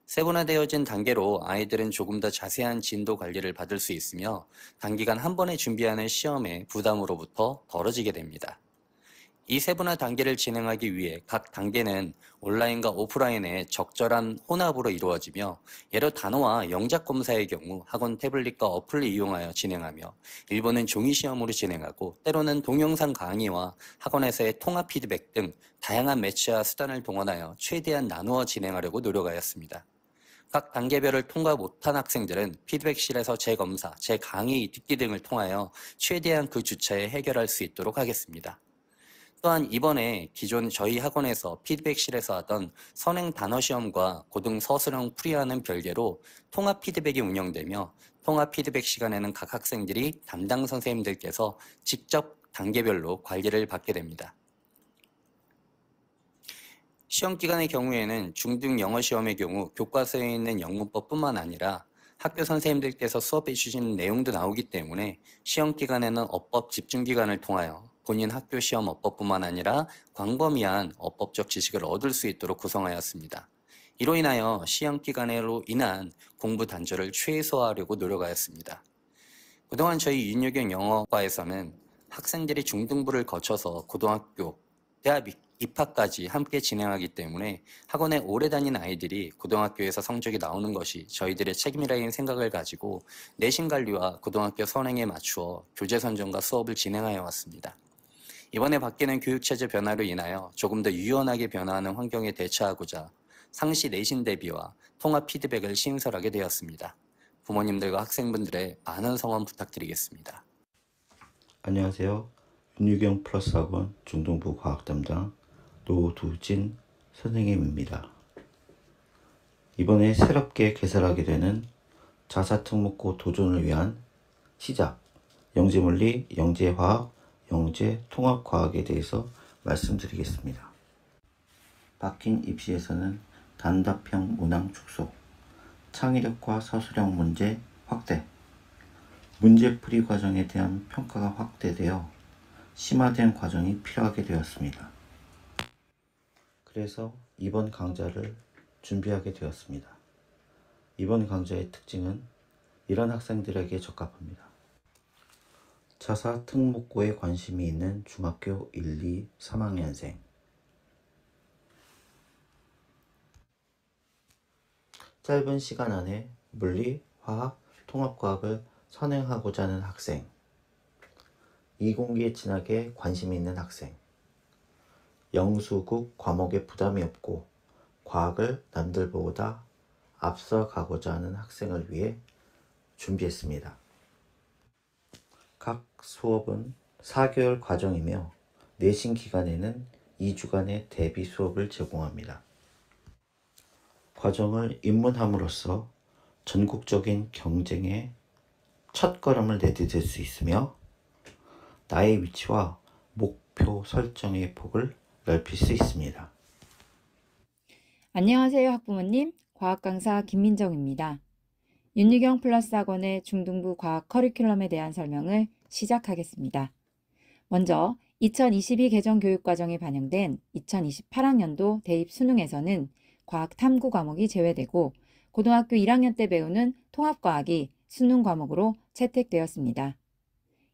세분화되어진 단계로 아이들은 조금 더 자세한 진도 관리를 받을 수 있으며 단기간 한 번에 준비하는 시험의 부담으로부터 덜어지게 됩니다. 이 세분화 단계를 진행하기 위해 각 단계는 온라인과 오프라인의 적절한 혼합으로 이루어지며, 예로 단어와 영작 검사의 경우 학원 태블릿과 어플을 이용하여 진행하며, 일부는 종이 시험으로 진행하고, 때로는 동영상 강의와 학원에서의 통합 피드백 등 다양한 매체와 수단을 동원하여 최대한 나누어 진행하려고 노력하였습니다. 각 단계별을 통과 못한 학생들은 피드백실에서 재검사, 재강의 듣기 등을 통하여 최대한 그 주차에 해결할 수 있도록 하겠습니다. 또한 이번에 기존 저희 학원에서 피드백실에서 하던 선행 단어 시험과 고등 서술형 풀이와는 별개로 통합 피드백이 운영되며, 통합 피드백 시간에는 각 학생들이 담당 선생님들께서 직접 단계별로 관리를 받게 됩니다. 시험 기간의 경우에는 중등 영어 시험의 경우 교과서에 있는 영문법뿐만 아니라 학교 선생님들께서 수업해 주시는 내용도 나오기 때문에 시험 기간에는 어법 집중 기간을 통하여 본인 학교 시험 어법뿐만 아니라 광범위한 어법적 지식을 얻을 수 있도록 구성하였습니다. 이로 인하여 시험 기간으로 인한 공부 단절을 최소화하려고 노력하였습니다. 그동안 저희 윤유경 영어과에서는 학생들이 중등부를 거쳐서 고등학교, 대학 입학까지 함께 진행하기 때문에 학원에 오래 다닌 아이들이 고등학교에서 성적이 나오는 것이 저희들의 책임이라는 생각을 가지고 내신 관리와 고등학교 선행에 맞추어 교재 선정과 수업을 진행하여 왔습니다. 이번에 바뀌는 교육체제 변화로 인하여 조금 더 유연하게 변화하는 환경에 대처하고자 상시 내신 대비와 통합 피드백을 신설하게 되었습니다. 부모님들과 학생분들의 많은 성원 부탁드리겠습니다. 안녕하세요. 윤유경 플러스 학원 중등부 과학 담당 노두진 선생님입니다. 이번에 새롭게 개설하게 되는 자사특목고 도전을 위한 시작, 영재물리, 영재화학, 영재통합과학에 대해서 말씀드리겠습니다. 바뀐 입시에서는 단답형 문항 축소, 창의력과 서술형 문제 확대, 문제풀이 과정에 대한 평가가 확대되어 심화된 과정이 필요하게 되었습니다. 그래서 이번 강좌를 준비하게 되었습니다. 이번 강좌의 특징은 이런 학생들에게 적합합니다. 자사 특목고에 관심이 있는 중학교 1, 2, 3학년생, 짧은 시간 안에 물리, 화학, 통합과학을 선행하고자 하는 학생, 이공계에 진학에 관심이 있는 학생, 영수국 과목에 부담이 없고 과학을 남들보다 앞서가고자 하는 학생을 위해 준비했습니다. 각 수업은 4개월 과정이며 내신 기간에는 2주간의 대비 수업을 제공합니다. 과정을 입문함으로써 전국적인 경쟁에 첫걸음을 내디딜 수 있으며 나의 위치와 목표 설정의 폭을 넓힐 수 있습니다. 안녕하세요, 학부모님. 과학강사 김민정입니다. 윤유경 플러스 학원의 중등부 과학 커리큘럼에 대한 설명을 시작하겠습니다. 먼저 2022 개정 교육과정에 반영된 2028학년도 대입 수능에서는 과학 탐구 과목이 제외되고 고등학교 1학년 때 배우는 통합과학이 수능 과목으로 채택되었습니다.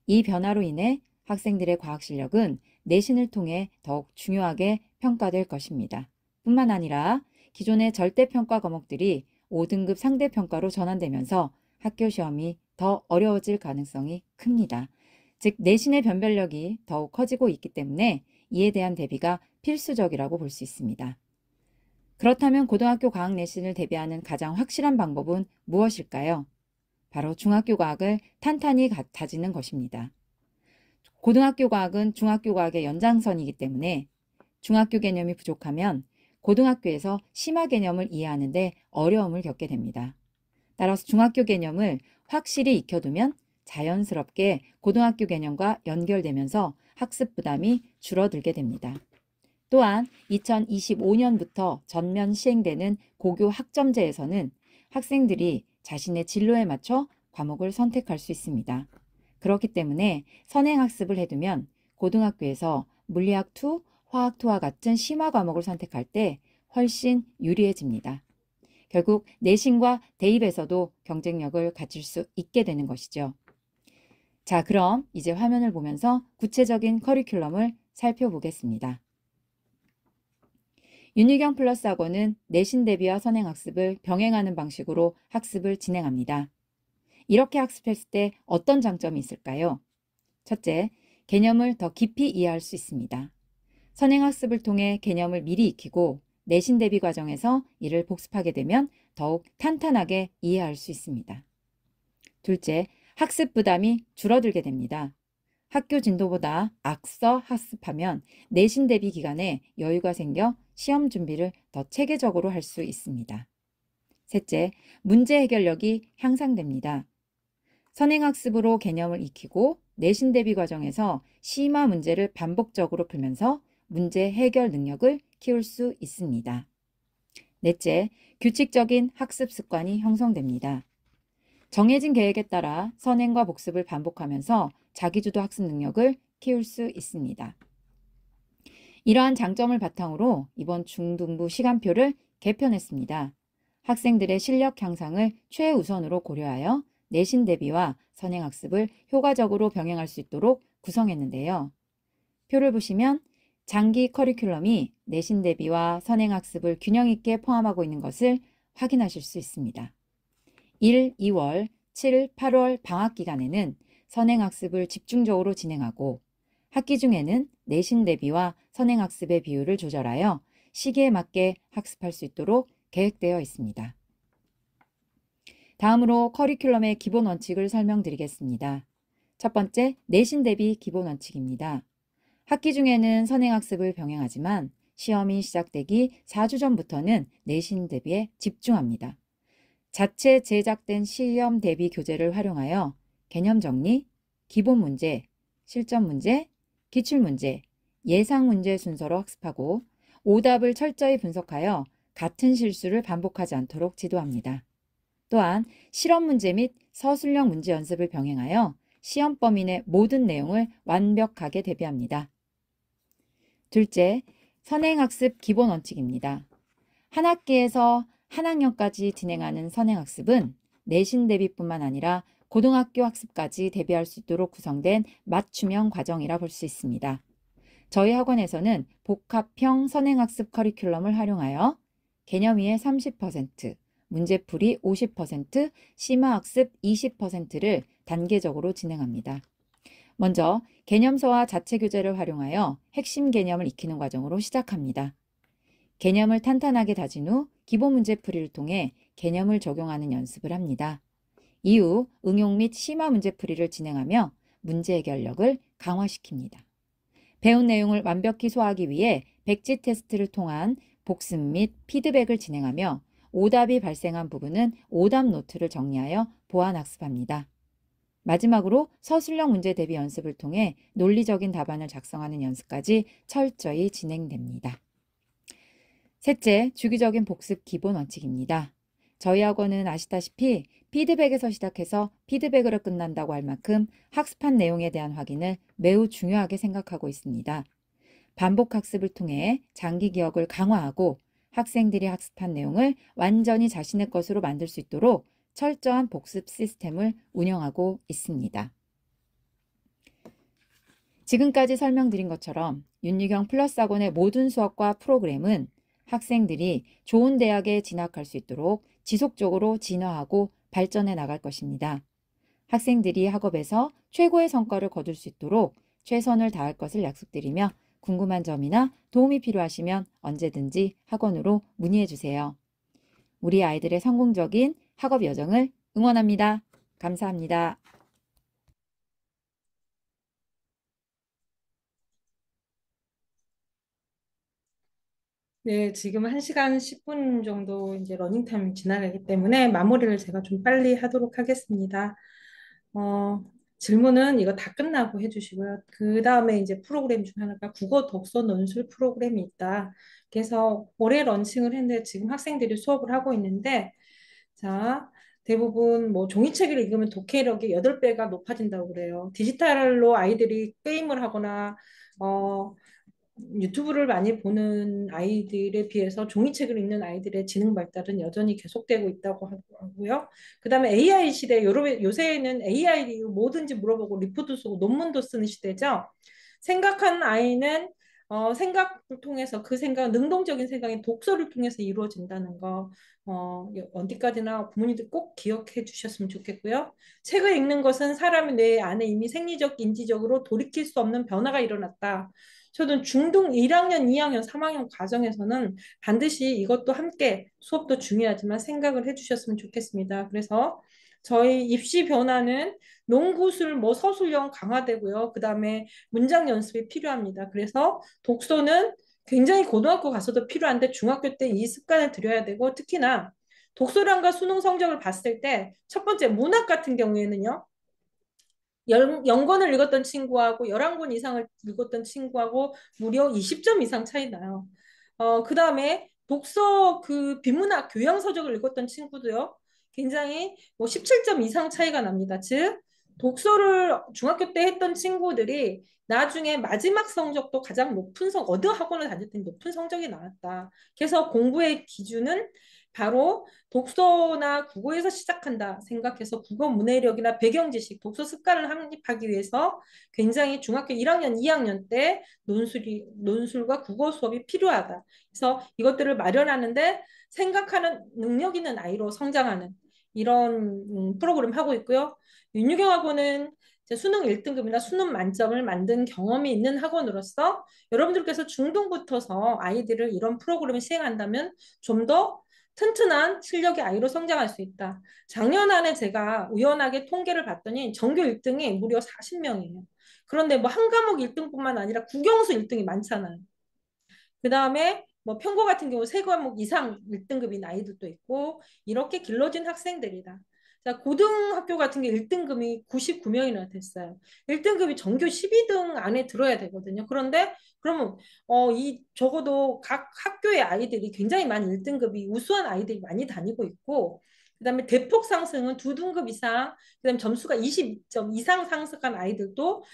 이 변화로 인해 학생들의 과학 실력은 내신을 통해 더욱 중요하게 평가될 것입니다. 뿐만 아니라 기존의 절대평가 과목들이 5등급 상대평가로 전환되면서 학교 시험이 더 어려워질 가능성이 큽니다. 즉 내신의 변별력이 더욱 커지고 있기 때문에 이에 대한 대비가 필수적이라고 볼 수 있습니다. 그렇다면 고등학교 과학 내신을 대비하는 가장 확실한 방법은 무엇일까요? 바로 중학교 과학을 탄탄히 다지는 것입니다. 고등학교 과학은 중학교 과학의 연장선이기 때문에 중학교 개념이 부족하면 고등학교에서 심화 개념을 이해하는 데 어려움을 겪게 됩니다. 따라서 중학교 개념을 확실히 익혀두면 자연스럽게 고등학교 개념과 연결되면서 학습 부담이 줄어들게 됩니다. 또한 2025년부터 전면 시행되는 고교 학점제에서는 학생들이 자신의 진로에 맞춰 과목을 선택할 수 있습니다. 그렇기 때문에 선행학습을 해두면 고등학교에서 물리학 2, 화학 2와 같은 심화 과목을 선택할 때 훨씬 유리해집니다. 결국 내신과 대입에서도 경쟁력을 갖출 수 있게 되는 것이죠. 자, 그럼 이제 화면을 보면서 구체적인 커리큘럼을 살펴보겠습니다. 윤유경 플러스 학원은 내신 대비와 선행학습을 병행하는 방식으로 학습을 진행합니다. 이렇게 학습했을 때 어떤 장점이 있을까요? 첫째, 개념을 더 깊이 이해할 수 있습니다. 선행학습을 통해 개념을 미리 익히고 내신 대비 과정에서 이를 복습하게 되면 더욱 탄탄하게 이해할 수 있습니다. 둘째, 학습 부담이 줄어들게 됩니다. 학교 진도보다 앞서 학습하면 내신 대비 기간에 여유가 생겨 시험 준비를 더 체계적으로 할 수 있습니다. 셋째, 문제 해결력이 향상됩니다. 선행학습으로 개념을 익히고 내신 대비 과정에서 심화 문제를 반복적으로 풀면서 문제 해결 능력을 키울 수 있습니다. 넷째, 규칙적인 학습 습관이 형성됩니다. 정해진 계획에 따라 선행과 복습을 반복하면서 자기주도 학습 능력을 키울 수 있습니다. 이러한 장점을 바탕으로 이번 중등부 시간표를 개편했습니다. 학생들의 실력 향상을 최우선으로 고려하여 내신 대비와 선행학습을 효과적으로 병행할 수 있도록 구성했는데요. 표를 보시면 장기 커리큘럼이 내신 대비와 선행학습을 균형 있게 포함하고 있는 것을 확인하실 수 있습니다. 1, 2월, 7, 8월 방학 기간에는 선행학습을 집중적으로 진행하고 학기 중에는 내신 대비와 선행학습의 비율을 조절하여 시기에 맞게 학습할 수 있도록 계획되어 있습니다. 다음으로 커리큘럼의 기본 원칙을 설명드리겠습니다. 첫 번째, 내신 대비 기본 원칙입니다. 학기 중에는 선행학습을 병행하지만 시험이 시작되기 4주 전부터는 내신 대비에 집중합니다. 자체 제작된 시험 대비 교재를 활용하여 개념 정리, 기본 문제, 실전 문제, 기출문제, 예상 문제 순서로 학습하고 오답을 철저히 분석하여 같은 실수를 반복하지 않도록 지도합니다. 또한 실험 문제 및 서술형 문제 연습을 병행하여 시험 범위 내 모든 내용을 완벽하게 대비합니다. 둘째, 선행학습 기본 원칙입니다. 한 학기에서 한 학년까지 진행하는 선행학습은 내신 대비뿐만 아니라 고등학교 학습까지 대비할 수 있도록 구성된 맞춤형 과정이라 볼 수 있습니다. 저희 학원에서는 복합형 선행학습 커리큘럼을 활용하여 개념이의 30%, 문제풀이 50%, 심화학습 20%를 단계적으로 진행합니다. 먼저 개념서와 자체 교재를 활용하여 핵심 개념을 익히는 과정으로 시작합니다. 개념을 탄탄하게 다진 후 기본 문제풀이를 통해 개념을 적용하는 연습을 합니다. 이후 응용 및 심화 문제풀이를 진행하며 문제 해결력을 강화시킵니다. 배운 내용을 완벽히 소화하기 위해 백지 테스트를 통한 복습 및 피드백을 진행하며 오답이 발생한 부분은 오답 노트를 정리하여 보완 학습합니다. 마지막으로 서술형 문제 대비 연습을 통해 논리적인 답안을 작성하는 연습까지 철저히 진행됩니다. 셋째, 주기적인 복습 기본 원칙입니다. 저희 학원은 아시다시피 피드백에서 시작해서 피드백으로 끝난다고 할 만큼 학습한 내용에 대한 확인을 매우 중요하게 생각하고 있습니다. 반복 학습을 통해 장기 기억을 강화하고 학생들이 학습한 내용을 완전히 자신의 것으로 만들 수 있도록 철저한 복습 시스템을 운영하고 있습니다. 지금까지 설명드린 것처럼 윤유경 플러스 학원의 모든 수업과 프로그램은 학생들이 좋은 대학에 진학할 수 있도록 지속적으로 진화하고 발전해 나갈 것입니다. 학생들이 학업에서 최고의 성과를 거둘 수 있도록 최선을 다할 것을 약속드리며 궁금한 점이나 도움이 필요하시면 언제든지 학원으로 문의해 주세요. 우리 아이들의 성공적인 학업 여정을 응원합니다. 감사합니다. 네, 지금 1시간 10분 정도 이제 러닝타임이 지나가기 때문에 마무리를 제가 좀 빨리 하도록 하겠습니다. 어, 질문은 이거 다 끝나고 해주시고요. 그 다음에 이제 프로그램 중 하나가 국어 독서 논술 프로그램이 있다. 그래서 올해 런칭을 했는데 지금 학생들이 수업을 하고 있는데, 자, 대부분 뭐 종이책을 읽으면 독해력이 8배가 높아진다고 그래요. 디지털로 아이들이 게임을 하거나, 유튜브를 많이 보는 아이들에 비해서 종이책을 읽는 아이들의 지능 발달은 여전히 계속되고 있다고 하고요. 그다음에 AI 시대, 요새는 AI 뭐든지 물어보고 리포트 쓰고 논문도 쓰는 시대죠. 생각하는 아이는 생각을 통해서 그 생각, 능동적인 생각이 독서를 통해서 이루어진다는 거 어디까지나 부모님들 꼭 기억해 주셨으면 좋겠고요. 책을 읽는 것은 사람의 뇌 안에 이미 생리적, 인지적으로 돌이킬 수 없는 변화가 일어났다. 저는 중등 1학년, 2학년, 3학년 과정에서는 반드시 이것도 함께 수업도 중요하지만 생각을 해주셨으면 좋겠습니다. 그래서 저희 입시 변화는 논구술, 뭐 서술형 강화되고요. 그 다음에 문장 연습이 필요합니다. 그래서 독서는 굉장히 고등학교 가서도 필요한데 중학교 때 이 습관을 들여야 되고 특히나 독서량과 수능 성적을 봤을 때 첫 번째 문학 같은 경우에는요. 0권을 읽었던 친구하고 11권 이상을 읽었던 친구하고 무려 20점 이상 차이 나요. 그 다음에 독서 그 비문학 교양 서적을 읽었던 친구도요. 굉장히 뭐 17점 이상 차이가 납니다. 즉 독서를 중학교 때 했던 친구들이 나중에 마지막 성적도 가장 높은 어느 학원을 다녔더니 높은 성적이 나왔다. 그래서 공부의 기준은 바로 독서나 국어에서 시작한다 생각해서 국어 문해력이나 배경 지식, 독서 습관을 확립하기 위해서 굉장히 중학교 1학년, 2학년 때 논술과 국어 수업이 필요하다. 그래서 이것들을 마련하는데 생각하는 능력 있는 아이로 성장하는 이런 프로그램 하고 있고요. 윤유경 학원은 수능 1등급이나 수능 만점을 만든 경험이 있는 학원으로서 여러분들께서 중등부터서 아이들을 이런 프로그램을 시행한다면 좀더 튼튼한 실력의 아이로 성장할 수 있다. 작년 안에 제가 우연하게 통계를 봤더니 전교 1등이 무려 40명이에요. 그런데 뭐 한 과목 1등뿐만 아니라 국영수 1등이 많잖아요. 그 다음에 뭐 평고 같은 경우 세 과목 이상 1등급인 아이들도 있고 이렇게 길러진 학생들이다. 자, 고등학교 같은 게 1등급이 99명이나 됐어요. 1등급이 전교 12등 안에 들어야 되거든요. 그런데 그러면 이 적어도 각 학교의 아이들이 굉장히 많은 1등급이 우수한 아이들이 많이 다니고 있고 그다음에 대폭 상승은 2등급 이상, 그다음에 점수가 20점 이상 상승한 아이들도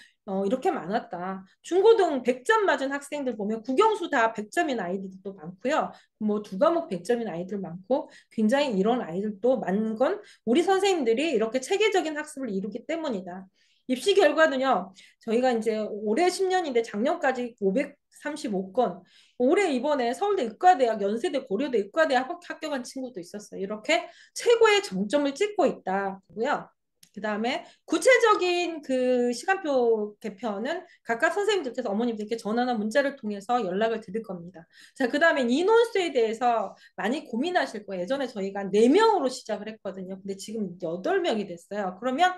이렇게 많았다. 중고등 100점 맞은 학생들 보면 국영수 다 100점인 아이들도 많고요. 뭐 두 과목 100점인 아이들 많고 굉장히 이런 아이들도 많은 건 우리 선생님들이 이렇게 체계적인 학습을 이루기 때문이다. 입시 결과는요. 저희가 이제 올해 10년인데 작년까지 535건. 올해 이번에 서울대 의과대학, 연세대, 고려대 의과대학 합격한 친구도 있었어요. 이렇게 최고의 정점을 찍고 있다고요. 그다음에 구체적인 그 시간표 개편은 각각 선생님들께서 어머님들께 전화나 문자를 통해서 연락을 드릴 겁니다. 자, 그다음에 인원수에 대해서 많이 고민하실 거예요. 예전에 저희가 4명으로 시작을 했거든요. 근데 지금 8명이 됐어요. 그러면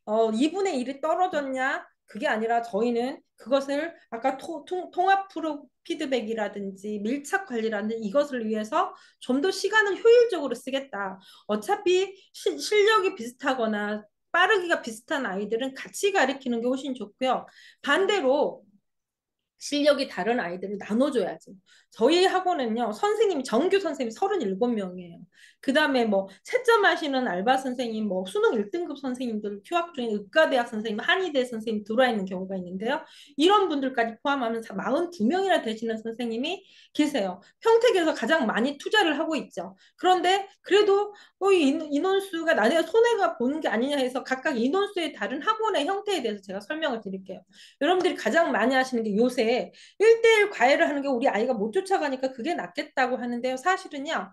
2분의 1이 떨어졌냐? 그게 아니라 저희는 그것을 아까 통합 프로 피드백이라든지 밀착 관리라든지 이것을 위해서 좀 더 시간을 효율적으로 쓰겠다. 어차피 실력이 비슷하거나 빠르기가 비슷한 아이들은 같이 가르치는 게 훨씬 좋고요. 반대로 실력이 다른 아이들을 나눠줘야지. 저희 학원은요, 선생님이, 정규 선생님이 37명이에요. 그 다음에 뭐, 채점하시는 알바 선생님, 뭐, 수능 1등급 선생님들, 휴학 중인 의과대학 선생님, 한의대 선생님 들어와 있는 경우가 있는데요. 이런 분들까지 포함하면 42명이나 되시는 선생님이 계세요. 평택에서 가장 많이 투자를 하고 있죠. 그런데 그래도 인원수가 나중에 손해가 보는 게 아니냐 해서 각각 인원수의 다른 학원의 형태에 대해서 제가 설명을 드릴게요. 여러분들이 가장 많이 하시는 게 요새 1대1 과외를 하는 게 우리 아이가 못 쫓아가니까 그게 낫겠다고 하는데요. 사실은요.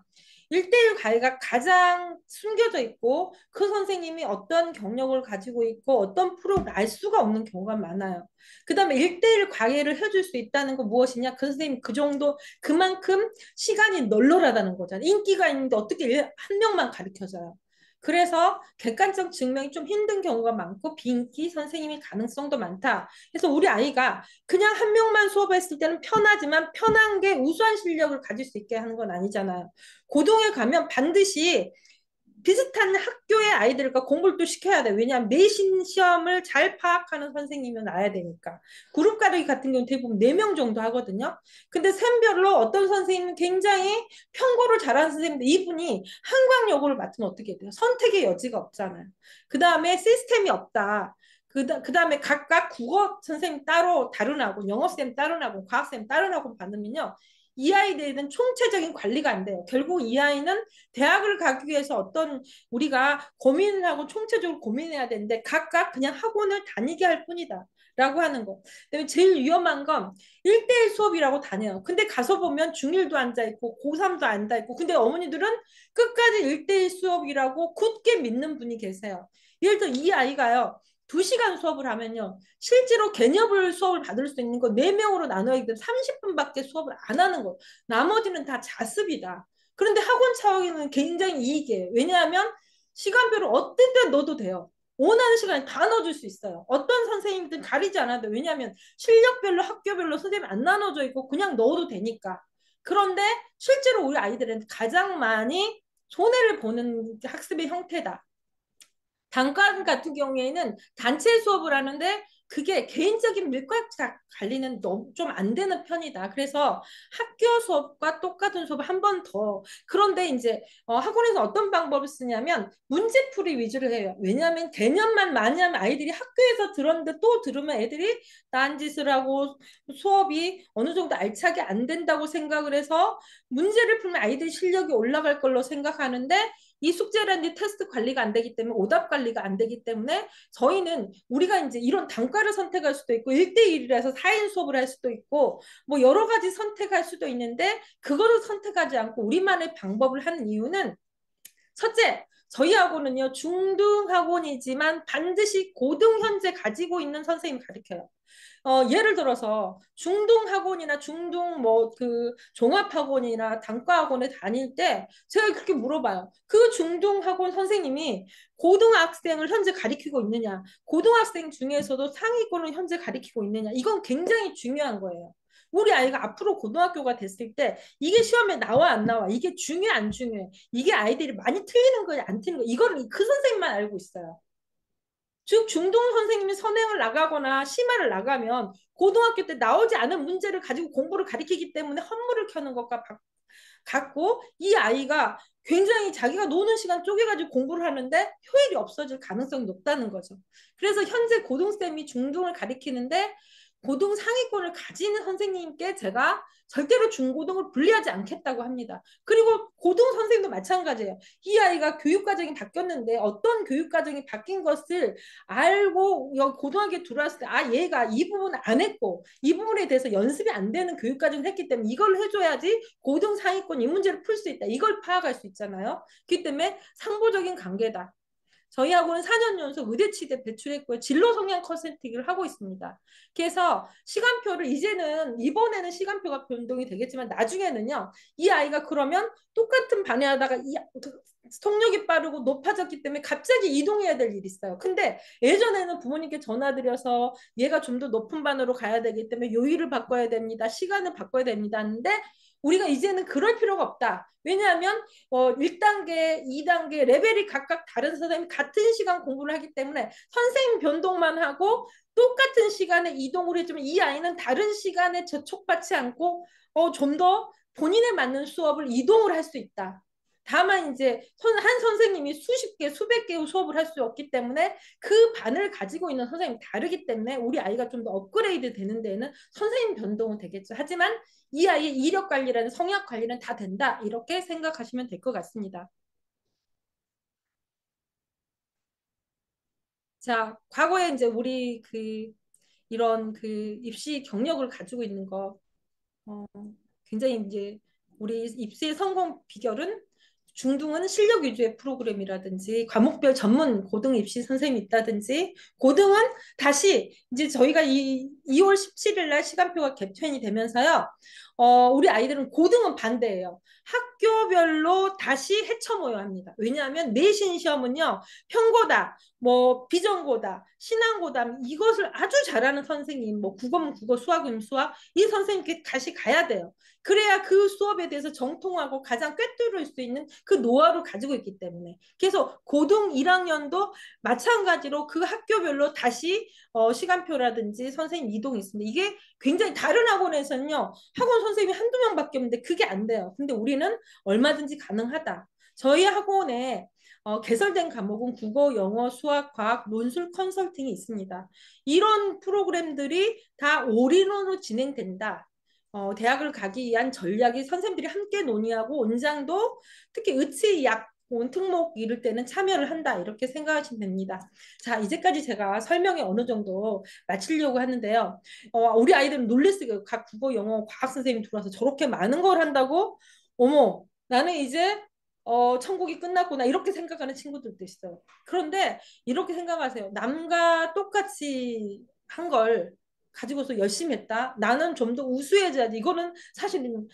1대1 과외가 가장 숨겨져 있고 그 선생님이 어떤 경력을 가지고 있고 어떤 프로를 알 수가 없는 경우가 많아요. 그 다음에 1대1 과외를 해줄 수 있다는 건 무엇이냐? 그 선생님 그 정도 그만큼 시간이 널널하다는 거잖아요. 인기가 있는데 어떻게 한 명만 가르쳐줘요. 그래서 객관적 증명이 좀 힘든 경우가 많고 빈기 선생님의 가능성도 많다. 그래서 우리 아이가 그냥 한 명만 수업했을 때는 편하지만 편한 게 우수한 실력을 가질 수 있게 하는 건 아니잖아요. 고등에 가면 반드시 비슷한 학교의 아이들과 공부를 또 시켜야 돼. 왜냐하면 내신 시험을 잘 파악하는 선생님은 나야 되니까. 그룹 가르기 같은 경우는 대부분 4명 정도 하거든요. 근데 샘별로 어떤 선생님은 굉장히 편고를 잘하는 선생님인데 이분이 한광여고를 맡으면 어떻게 돼요? 선택의 여지가 없잖아요. 그 다음에 시스템이 없다. 그 다음에 각각 국어 선생님 따로 다른 학원, 영어 쌤 다른 학원, 과학 쌤 다른 학원 받으면요. 이 아이들은 총체적인 관리가 안 돼요. 결국 이 아이는 대학을 가기 위해서 어떤 우리가 고민을 하고 총체적으로 고민해야 되는데 각각 그냥 학원을 다니게 할 뿐이다. 라고 하는 거. 그다음에 제일 위험한 건 1대1 수업이라고 다녀요. 근데 가서 보면 중1도 앉아있고 고3도 앉아있고 근데 어머니들은 끝까지 1대1 수업이라고 굳게 믿는 분이 계세요. 예를 들어 이 아이가요. 2시간 수업을 하면요. 실제로 개념을 수업을 받을 수 있는 거 4명으로 나눠야 되면 30분밖에 수업을 안 하는 거. 나머지는 다 자습이다. 그런데 학원 차원에는 굉장히 이익이에요. 왜냐하면 시간표를 어떤 때 넣어도 돼요. 원하는 시간에 다 넣어줄 수 있어요. 어떤 선생님들은 가리지 않아도 왜냐하면 실력별로 학교별로 선생님이 안 나눠져 있고 그냥 넣어도 되니까. 그런데 실제로 우리 아이들은 가장 많이 손해를 보는 학습의 형태다. 단과 같은 경우에는 단체 수업을 하는데 그게 개인적인 밀착 관리는 너무 좀 안 되는 편이다. 그래서 학교 수업과 똑같은 수업을 한 번 더. 그런데 이제 학원에서 어떤 방법을 쓰냐면 문제풀이 위주로 해요. 왜냐하면 개념만 많이 하면 아이들이 학교에서 들었는데 또 들으면 애들이 딴짓을 하고 수업이 어느 정도 알차게 안 된다고 생각을 해서 문제를 풀면 아이들 실력이 올라갈 걸로 생각하는데 이 숙제라는 테스트 관리가 안 되기 때문에 오답 관리가 안 되기 때문에 저희는 우리가 이제 이런 단과를 선택할 수도 있고 1대1이라서 4인 수업을 할 수도 있고 뭐 여러 가지 선택할 수도 있는데 그거를 선택하지 않고 우리만의 방법을 하는 이유는 첫째, 저희 학원은요 중등 학원이지만 반드시 고등 현재 가지고 있는 선생님 가르쳐요. 예를 들어서 중등 학원이나 중등 뭐 그 종합 학원이나 단과 학원에 다닐 때 제가 그렇게 물어봐요. 그 중등 학원 선생님이 고등학생을 현재 가리키고 있느냐, 고등학생 중에서도 상위권을 현재 가리키고 있느냐, 이건 굉장히 중요한 거예요. 우리 아이가 앞으로 고등학교가 됐을 때 이게 시험에 나와 안 나와, 이게 중요해 안 중요해, 이게 아이들이 많이 틀리는 거야 안 틀리는 거야, 이거는 그 선생님만 알고 있어요. 즉 중등 선생님이 선행을 나가거나 심화를 나가면 고등학교 때 나오지 않은 문제를 가지고 공부를 가리키기 때문에 헌물을 켜는 것과 갖고 이 아이가 굉장히 자기가 노는 시간 쪼개가지고 공부를 하는데 효율이 없어질 가능성이 높다는 거죠. 그래서 현재 고등쌤이 중등을 가리키는데 고등 상위권을 가지는 선생님께 제가 절대로 중고등을 분리하지 않겠다고 합니다. 그리고 고등 선생님도 마찬가지예요. 이 아이가 교육과정이 바뀌었는데 어떤 교육과정이 바뀐 것을 알고 고등학교에 들어왔을 때 얘가 이 부분을 안 했고 이 부분에 대해서 연습이 안 되는 교육과정을 했기 때문에 이걸 해줘야지 고등 상위권 이 문제를 풀 수 있다. 이걸 파악할 수 있잖아요. 그렇기 때문에 상보적인 관계다. 저희 학원은 4년 연속 의대치대 배출했고요. 진로 성향 컨설팅을 하고 있습니다. 그래서 시간표를 이번에는 시간표가 변동이 되겠지만 나중에는요. 이 아이가 그러면 똑같은 반에 하다가 속력이 빠르고 높아졌기 때문에 갑자기 이동해야 될 일이 있어요. 근데 예전에는 부모님께 전화드려서 얘가 좀 더 높은 반으로 가야 되기 때문에 요일을 바꿔야 됩니다. 시간을 바꿔야 됩니다. 하는데 우리가 이제는 그럴 필요가 없다. 왜냐하면 1단계, 2단계 레벨이 각각 다른 선생님이 같은 시간 공부를 하기 때문에 선생님 변동만 하고 똑같은 시간에 이동을 해주면 이 아이는 다른 시간에 저촉받지 않고 좀 더 본인에 맞는 수업을 이동을 할 수 있다. 다만 이제 한 선생님이 수십 개, 수백 개의 수업을 할 수 없기 때문에 그 반을 가지고 있는 선생님이 다르기 때문에 우리 아이가 좀 더 업그레이드 되는 데에는 선생님 변동은 되겠죠. 하지만 이 아이의 이력 관리라는 성역 관리는 다 된다. 이렇게 생각하시면 될 것 같습니다. 자, 과거에 이제 우리 이런 입시 경력을 가지고 있는 거 굉장히 이제 우리 입시의 성공 비결은 중등은 실력 위주의 프로그램이라든지 과목별 전문 고등 입시 선생님이 있다든지 고등은 다시 이제 저희가 2월 17일 날 시간표가 개편이 되면서요. 우리 아이들은 고등은 반대예요. 학교별로 다시 헤쳐모여야 합니다. 왜냐하면 내신 시험은요. 평고다, 뭐 비전고다, 신앙고다 이것을 아주 잘하는 선생님, 뭐 국어면 국어, 수학이면 수학 이 선생님께 다시 가야 돼요. 그래야 그 수업에 대해서 정통하고 가장 꿰뚫을 수 있는 그 노하우를 가지고 있기 때문에 그래서 고등 1학년도 마찬가지로 그 학교별로 다시 시간표라든지 선생님 이동이 있습니다. 이게 굉장히 다른 학원에서는요. 학원 선생님이 한두 명밖에 없는데 그게 안 돼요. 근데 우리는 얼마든지 가능하다. 저희 학원에 개설된 과목은 국어, 영어, 수학, 과학, 논술 컨설팅이 있습니다. 이런 프로그램들이 다 올인원으로 진행된다. 대학을 가기 위한 전략이 선생님들이 함께 논의하고 원장도 특히 의치약 특목 이럴 때는 참여를 한다 이렇게 생각하시면 됩니다. 자 이제까지 제가 설명이 어느 정도 마치려고 하는데요. 우리 아이들은 놀랬어요. 각 국어, 영어, 과학 선생님이 들어와서 저렇게 많은 걸 한다고? 어머 나는 이제 천국이 끝났구나 이렇게 생각하는 친구들도 있어요. 그런데 이렇게 생각하세요. 남과 똑같이 한 걸 가지고서 열심히 했다. 나는 좀 더 우수해져야지. 이거는 사실은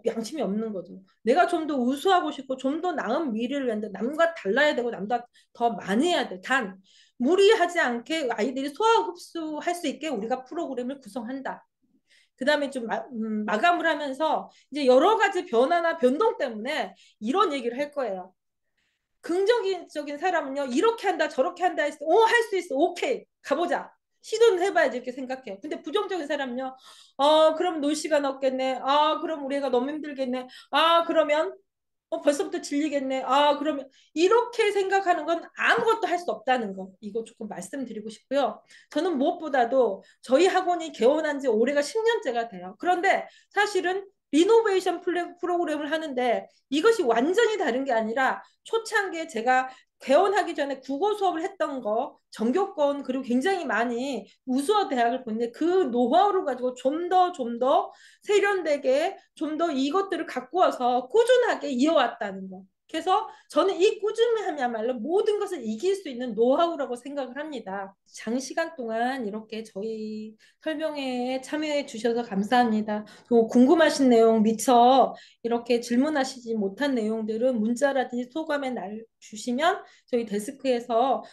양심이 없는 거죠. 내가 좀 더 우수하고 싶고 좀 더 나은 미래를 위한데 남과 달라야 되고 남과 더 많이 해야 돼. 단 무리하지 않게 아이들이 소화 흡수할 수 있게 우리가 프로그램을 구성한다. 그 다음에 좀 마감을 하면서 이제 여러 가지 변화나 변동 때문에 이런 얘기를 할 거예요. 긍정적인 사람은요 이렇게 한다 저렇게 한다 했을 때 할 수 있어 오케이 가보자 시도는 해봐야지 이렇게 생각해요. 근데 부정적인 사람은요 그럼 놀 시간 없겠네. 그럼 우리 애가 너무 힘들겠네. 그러면 벌써부터 질리겠네. 그러면 이렇게 생각하는 건 아무것도 할 수 없다는 거. 이거 조금 말씀드리고 싶고요. 저는 무엇보다도 저희 학원이 개원한 지 올해가 10년째가 돼요. 그런데 사실은 리노베이션 프로그램을 하는데 이것이 완전히 다른 게 아니라 초창기에 제가 개원하기 전에 국어 수업을 했던 거 전교권 그리고 굉장히 많이 우수한 대학을 보는데 그 노하우를 가지고 좀 더 세련되게 좀 더 이것들을 갖고 와서 꾸준하게 이어왔다는 거. 그래서 저는 이 꾸준함이야말로 모든 것을 이길 수 있는 노하우라고 생각을 합니다. 장시간 동안 이렇게 저희 설명회에 참여해 주셔서 감사합니다. 또 궁금하신 내용 미처 이렇게 질문하시지 못한 내용들은 문자라든지 소감에 주시면 저희 데스크에서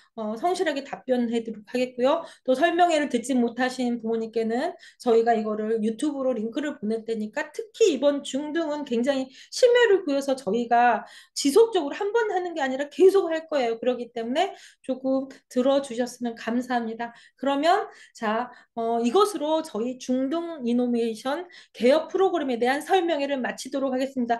성실하게 답변해드리도록 하겠고요. 또 설명회를 듣지 못하신 부모님께는 저희가 이거를 유튜브로 링크를 보낼 테니까 특히 이번 중등은 굉장히 심혈을 기울여서 저희가 지속적으로 한 번 하는 게 아니라 계속 할 거예요. 그렇기 때문에 조금 들어주셨으면 감사합니다. 그러면 자, 이것으로 저희 중등 이노베이션 개혁 프로그램에 대한 설명회를 마치도록 하겠습니다.